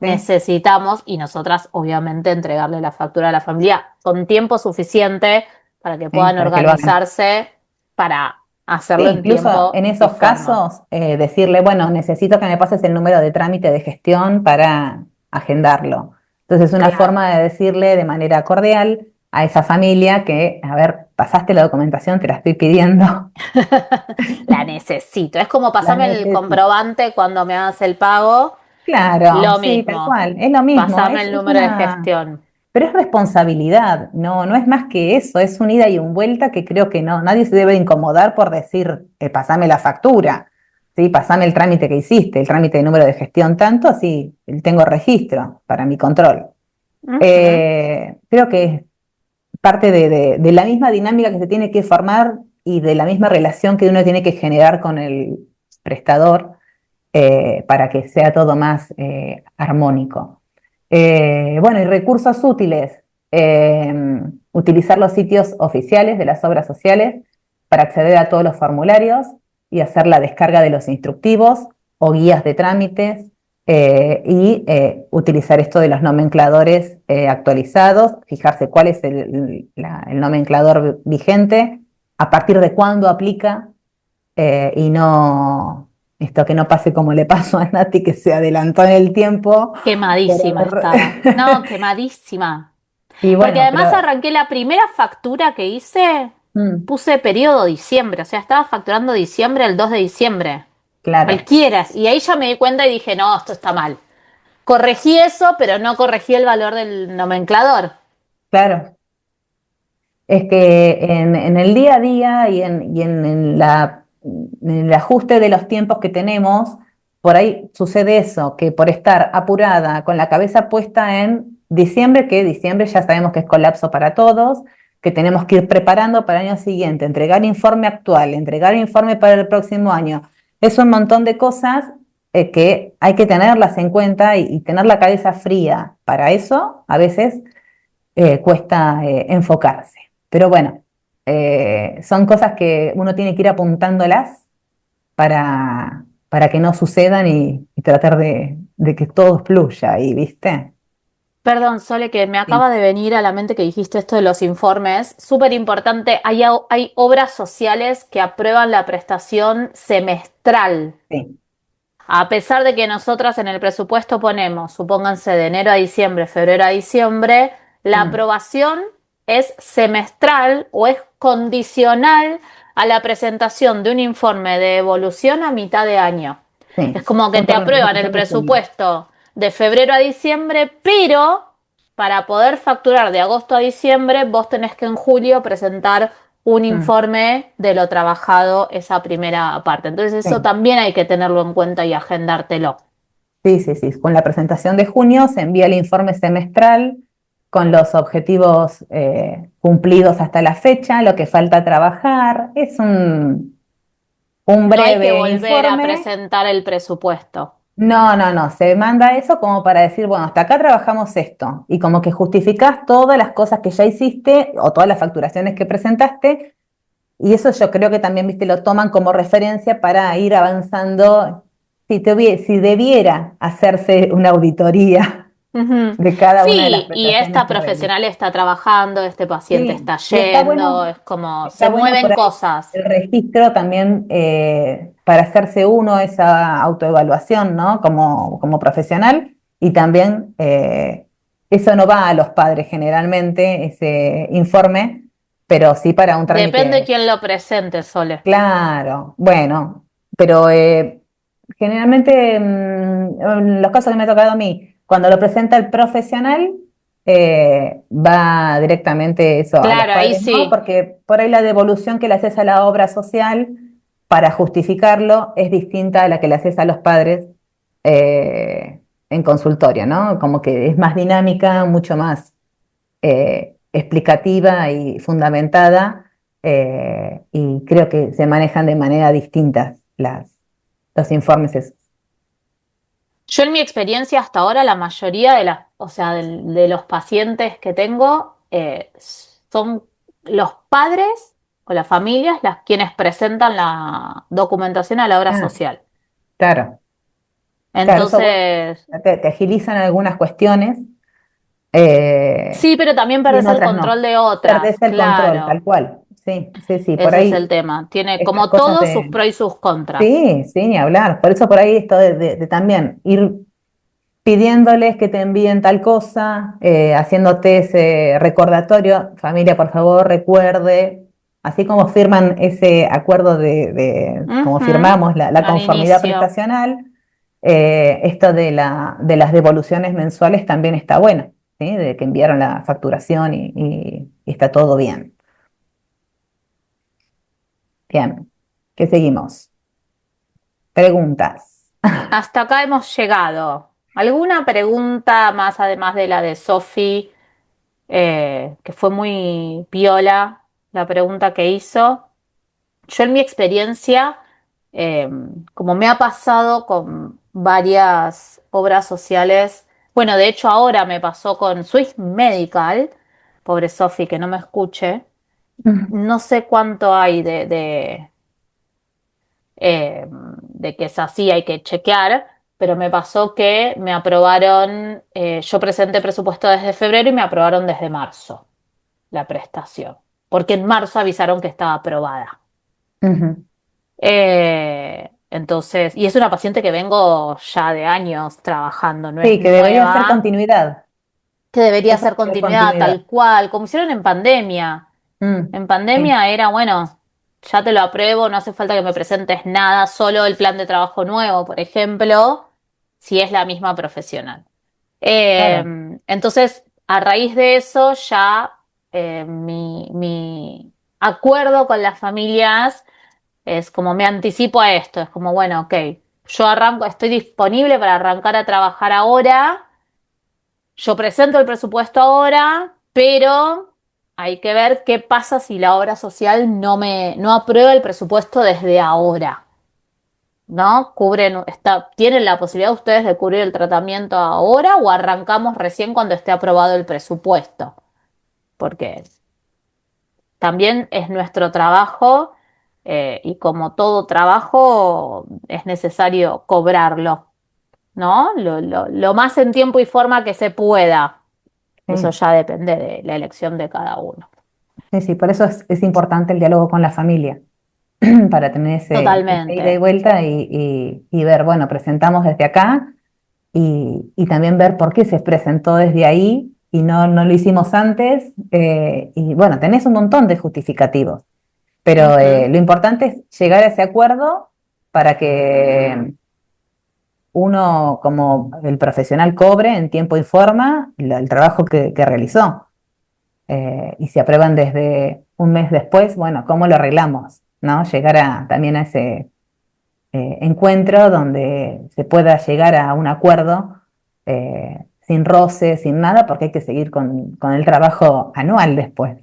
S2: sí,
S1: Necesitamos, y nosotras obviamente, entregarle la factura a la familia con tiempo suficiente para que
S2: sí,
S1: puedan
S2: para que lo hagan.
S1: organizarse para
S2: Sí,
S1: hacerlo en
S2: incluso
S1: tiempo
S2: en
S1: y
S2: esos
S1: forma.
S2: casos, decirle, bueno, necesito que me pases el número de trámite de gestión para agendarlo. Entonces, es una
S1: Claro.
S2: forma de decirle de manera cordial a esa familia que, a ver, pasaste la documentación, te la estoy pidiendo,
S1: La necesito. Es como
S2: la
S1: pasarme el
S2: necesito.
S1: comprobante cuando me hagas el pago.
S2: Claro,
S1: Lo
S2: sí, tal
S1: mismo.
S2: cual, es lo mismo,
S1: Pasame el
S2: es
S1: número de
S2: una,
S1: gestión.
S2: pero es responsabilidad, no, no es más que eso, es un ida y un vuelta que creo que no, nadie se debe incomodar por decir, pasame la factura, ¿sí? Pasame el trámite que hiciste, el trámite de número de gestión tanto, así tengo registro para mi control.
S1: Ujú.
S2: Creo que es parte de la misma dinámica que se tiene que formar y de la misma relación que uno tiene que generar con el prestador para que sea todo más armónico. Bueno, y recursos útiles. eh, Utilizar los sitios oficiales de las obras sociales para acceder a todos los formularios y hacer la descarga de los instructivos o guías de trámites y utilizar esto de los nomencladores actualizados, fijarse cuál es el nomenclador vigente, a partir de cuándo aplica y no esto que no pase como le pasó a Nati, que se adelantó en el tiempo.
S1: Quemadísima estaba. No, quemadísima.
S2: Y
S1: Porque
S2: bueno,
S1: además
S2: pero
S1: arranqué la primera factura que hice,
S2: mm,
S1: puse periodo diciembre, o sea, estaba facturando diciembre el 2 de diciembre.
S2: claro,
S1: Cualquiera. Y ahí ya me di cuenta y dije, no, esto está mal. Corregí eso, pero no corregí el valor del nomenclador.
S2: claro. Es que en el día a día en el ajuste de los tiempos que tenemos, por ahí sucede eso, que por estar apurada, con la cabeza puesta en diciembre, que diciembre ya sabemos que es colapso para todos, que tenemos que ir preparando para el año siguiente, entregar informe actual, entregar informe para el próximo año. Es un montón de cosas que hay que tenerlas en cuenta y tener la cabeza fría. Para eso, a veces cuesta enfocarse. Pero bueno, son cosas que uno tiene que ir apuntándolas para que no sucedan y tratar de que todo fluya ahí, ¿viste?
S1: Perdón, Sole, que me
S2: Sí,
S1: acaba de venir a la mente que dijiste esto de los informes. Súper importante, hay obras sociales que aprueban la prestación semestral.
S2: sí,
S1: A pesar de que nosotras en el presupuesto ponemos, supónganse de enero a diciembre, febrero a diciembre, la
S2: mm,
S1: aprobación es semestral o es condicional a la presentación de un informe de evolución a mitad de año. Es
S2: sí,
S1: como que te
S2: junto con la
S1: aprueban el
S2: presentación de junio.
S1: presupuesto de febrero a diciembre, pero para poder facturar de agosto a diciembre, vos tenés que en julio presentar un
S2: Mm,
S1: informe de lo trabajado esa primera parte. Entonces eso
S2: sí,
S1: también hay que tenerlo en cuenta y agendártelo.
S2: sí, sí, sí. Con la presentación de junio se envía el informe semestral con los objetivos cumplidos hasta la fecha, lo que falta trabajar. Es un
S1: No hay que
S2: breve
S1: volver a
S2: informe.
S1: presentar el presupuesto.
S2: No, no, no, se manda eso como para decir, bueno, hasta acá trabajamos esto, y como que justificás todas las cosas que ya hiciste o todas las facturaciones que presentaste, y eso yo creo que también, viste, lo toman como referencia para ir avanzando, si debiera hacerse una auditoría
S1: Ujú.
S2: de cada una de las
S1: Sí, y
S2: prestaciones
S1: esta
S2: que realiza.
S1: profesional está trabajando, este paciente
S2: Sí,
S1: está
S2: y
S1: yendo, es como
S2: está
S1: se
S2: bueno
S1: mueven
S2: por ahí
S1: cosas.
S2: el registro también para hacerse uno esa autoevaluación, ¿no? Como profesional y también eso no va a los padres generalmente, ese informe, pero sí para un
S1: Depende
S2: trámite.
S1: quién lo presente, Sole.
S2: Claro, bueno, pero generalmente en los casos que me ha tocado a mí, cuando lo presenta el profesional, va directamente eso a los
S1: Claro, ahí
S2: padres, ¿no?
S1: sí.
S2: Porque por ahí la devolución que le haces a la obra social para justificarlo es distinta a la que le haces a los padres en consultorio, ¿no? Como que es más dinámica, mucho más explicativa y fundamentada, y creo que se manejan de manera distinta los informes esos.
S1: Yo en mi experiencia hasta ahora, la mayoría de o sea, de los pacientes que tengo son los padres o las familias las quienes presentan la documentación a la obra
S2: Ah,
S1: social.
S2: claro, claro, eso bueno,
S1: Entonces,
S2: te agilizan algunas cuestiones
S1: sí, pero también
S2: y en
S1: perdés el
S2: otras no.
S1: control de otras,
S2: Perdés el control,
S1: claro.
S2: tal cual. Sí, sí, sí, por
S1: Ese es el
S2: ahí
S1: tema. Tiene
S2: estas
S1: como
S2: cosas
S1: todo sus
S2: de...
S1: pros y sus contras.
S2: Sí, sí, ni hablar. Por eso por ahí esto de también ir pidiéndoles que te envíen tal cosa, haciéndote ese recordatorio, familia, por favor, recuerde, así como firman ese acuerdo como
S1: Ujú.
S2: firmamos la
S1: Al
S2: conformidad
S1: inicio.
S2: prestacional, esto de las devoluciones mensuales también está bueno, ¿sí? De que enviaron la facturación y está todo bien. Bien, ¿qué seguimos? Preguntas.
S1: Hasta acá hemos llegado. ¿Alguna pregunta más además de la de Sofi, que fue muy piola la pregunta que hizo? yo en mi experiencia, eh, como me ha pasado con varias obras sociales, bueno, de hecho ahora me pasó con Swiss Medical, pobre Sofi, que no me escuche, no sé cuánto hay de que es así, hay que chequear, pero me pasó que me aprobaron, yo presenté presupuesto desde febrero y me aprobaron desde marzo la prestación, porque en marzo avisaron que estaba aprobada.
S2: Ujú.
S1: Entonces, y es una paciente que vengo ya de años trabajando, no es
S2: Sí, que debería ser
S1: nueva,
S2: continuidad.
S1: que debería
S2: Eso
S1: ser
S2: es
S1: continuidad
S2: continuidad.
S1: tal cual, como hicieron en pandemia.
S2: Mm,
S1: En
S2: sí,
S1: pandemia era, bueno, ya te lo apruebo, no hace falta que me presentes nada, solo el plan de trabajo nuevo, por ejemplo, si es la misma profesional.
S2: claro.
S1: Entonces, a raíz de eso, ya mi acuerdo con las familias es como me anticipo a esto, es como, bueno, ok, yo arranco, estoy disponible para arrancar a trabajar ahora, yo presento el presupuesto ahora, pero hay que ver qué pasa si la obra social no aprueba el presupuesto desde ahora, ¿no? ¿Tienen la posibilidad ustedes de cubrir el tratamiento ahora o arrancamos recién cuando esté aprobado el presupuesto? Porque también es nuestro trabajo, y como todo trabajo es necesario cobrarlo, ¿no? Lo más en tiempo y forma que se pueda. Eso
S2: Sí,
S1: ya depende de la elección de cada uno.
S2: sí, sí, por eso es importante el diálogo con la familia, para tener ese ida y
S1: Totalmente.
S2: vuelta y ver, bueno, presentamos desde acá y también ver por qué se presentó desde ahí y no lo hicimos antes. Y bueno, tenés un montón de justificativos, pero
S1: Ujú.
S2: lo importante es llegar a ese acuerdo para que uno como el profesional cobre en tiempo y forma el trabajo que realizó. Y si aprueban desde un mes después, bueno, ¿cómo lo arreglamos? ¿No? Llegar también a ese encuentro donde se pueda llegar a un acuerdo sin roce, sin nada, porque hay que seguir con el trabajo anual después.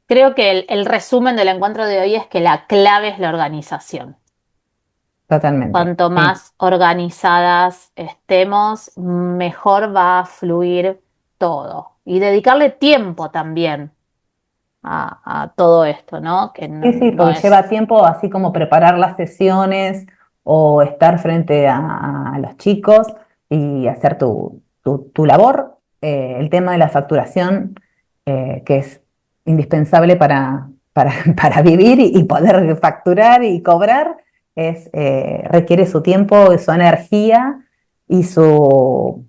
S1: Creo que el resumen del encuentro de hoy es que la clave es la organización.
S2: Totalmente.
S1: Cuanto
S2: Sí,
S1: más organizadas estemos, mejor va a fluir todo. Y dedicarle tiempo también a todo esto, ¿no? Que
S2: sí, sí,
S1: no
S2: porque
S1: es...
S2: lleva tiempo así como preparar las sesiones o estar frente a los chicos y hacer tu labor. El tema de la facturación, que es indispensable para vivir y poder facturar y cobrar, requiere su tiempo, su energía y su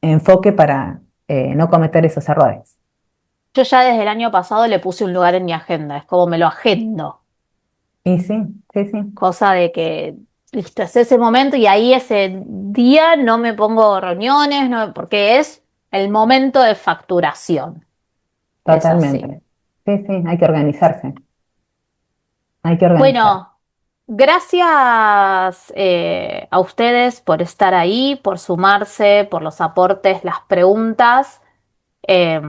S2: enfoque para no cometer esos errores.
S1: Yo ya desde el año pasado le puse un lugar en mi agenda, es como me lo agendo.
S2: Y sí, sí, sí,
S1: Cosa de que, listo, es ese momento y ahí ese día no me pongo reuniones, porque es el momento de facturación. Es así.
S2: totalmente. Sí, sí, hay que organizarse. Hay que organizar.
S1: Bueno, gracias a ustedes por estar ahí, por sumarse, por los aportes, las preguntas. Eh,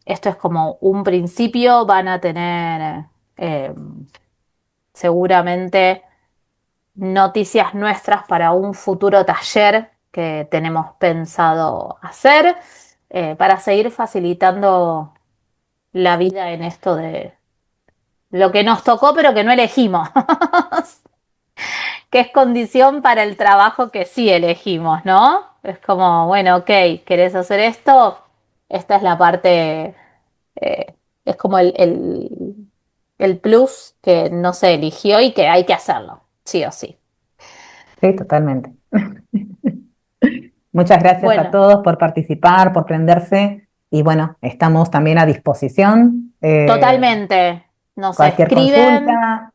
S1: Esto es como un principio, van a tener seguramente noticias nuestras para un futuro taller que tenemos pensado hacer, para seguir facilitando la vida en esto de lo que nos tocó pero que no elegimos, que es condición para el trabajo que sí elegimos, ¿no? Es como, bueno, ok, ¿querés hacer esto? Esta es la parte, es como el plus que no se eligió y que hay que hacerlo, sí o sí.
S2: Sí, totalmente. Muchas gracias a
S1: Bueno,
S2: todos por participar, por prenderse y bueno, estamos también a disposición.
S1: totalmente. Nos
S2: Cualquier
S1: escriben,
S2: consulta.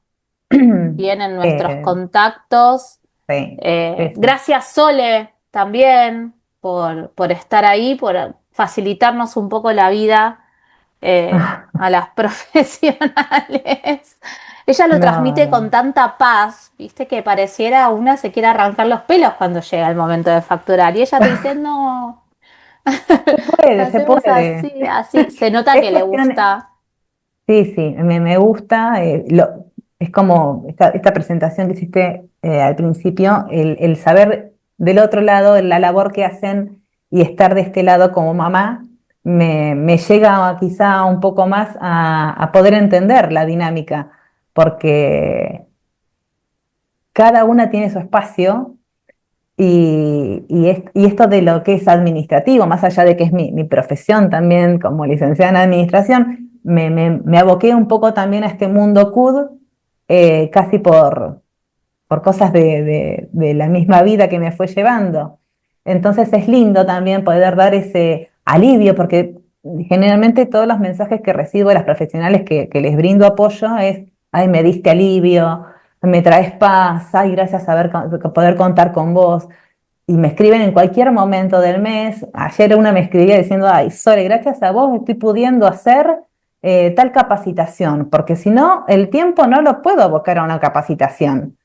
S1: tienen nuestros
S2: eh,
S1: contactos.
S2: sí, sí, sí.
S1: Gracias, Sole, también por estar ahí, por facilitarnos un poco la vida a las profesionales. Ella lo
S2: No,
S1: transmite con
S2: no.
S1: tanta paz, viste, que pareciera una se quiere arrancar los pelos cuando llega el momento de facturar. Y ella te dice, no,
S2: Se puede, se
S1: hacemos
S2: puede.
S1: así, así. Se nota
S2: Es
S1: que le
S2: cuestión,
S1: gusta.
S2: sí, sí, me gusta. es como esta presentación que hiciste al principio, el saber del otro lado, la labor que hacen y estar de este lado como mamá, me llega quizá un poco más a poder entender la dinámica, porque cada una tiene su espacio y esto de lo que es administrativo, más allá de que es mi profesión también como licenciada en administración, me aboqué un poco también a este mundo CUD, casi por cosas de la misma vida que me fue llevando. Entonces es lindo también poder dar ese alivio, porque generalmente todos los mensajes que recibo de las profesionales que les brindo apoyo es, ay, me diste alivio, me traes paz, ay, gracias a poder contar con vos. Y me escriben en cualquier momento del mes. Ayer una me escribía diciendo, ay, Sole, gracias a vos estoy pudiendo hacer tal capacitación, porque si no, el tiempo no lo puedo abocar a una capacitación.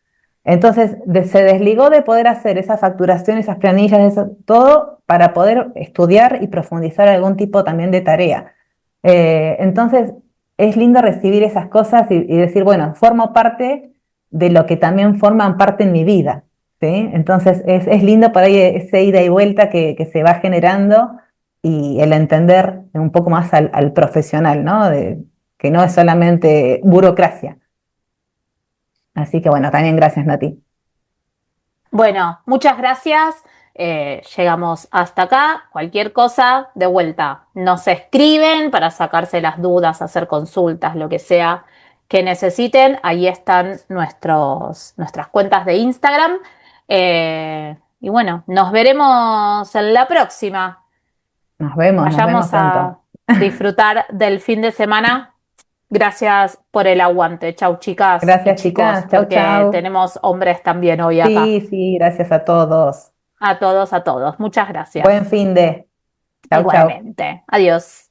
S2: Entonces se desligó de poder hacer esa facturación, esas planillas, eso, todo para poder estudiar y profundizar algún tipo también de tarea. Entonces es lindo recibir esas cosas y decir, bueno, formo parte de lo que también forman parte en mi vida. ¿Sí? Entonces es lindo por ahí ese ida y vuelta que se va generando y el entender un poco más al profesional, ¿no? Que no es solamente burocracia. Así que bueno, también gracias, Nati.
S1: Bueno, muchas gracias. Llegamos hasta acá. Cualquier cosa, de vuelta, nos escriben para sacarse las dudas, hacer consultas, lo que sea que necesiten. Ahí están nuestras cuentas de Instagram. Y bueno, nos veremos en la próxima.
S2: Nos vemos
S1: Vayamos
S2: pronto.
S1: a disfrutar del fin de semana. Gracias por el aguante. Chau, chicas y
S2: Gracias,
S1: chicos,
S2: chicas. Chau,
S1: porque
S2: chau.
S1: tenemos hombres también hoy acá.
S2: Sí, sí, gracias a todos.
S1: A todos, a todos. Muchas
S2: Buen
S1: gracias.
S2: fin de. Chau, chau.
S1: Igualmente. Adiós.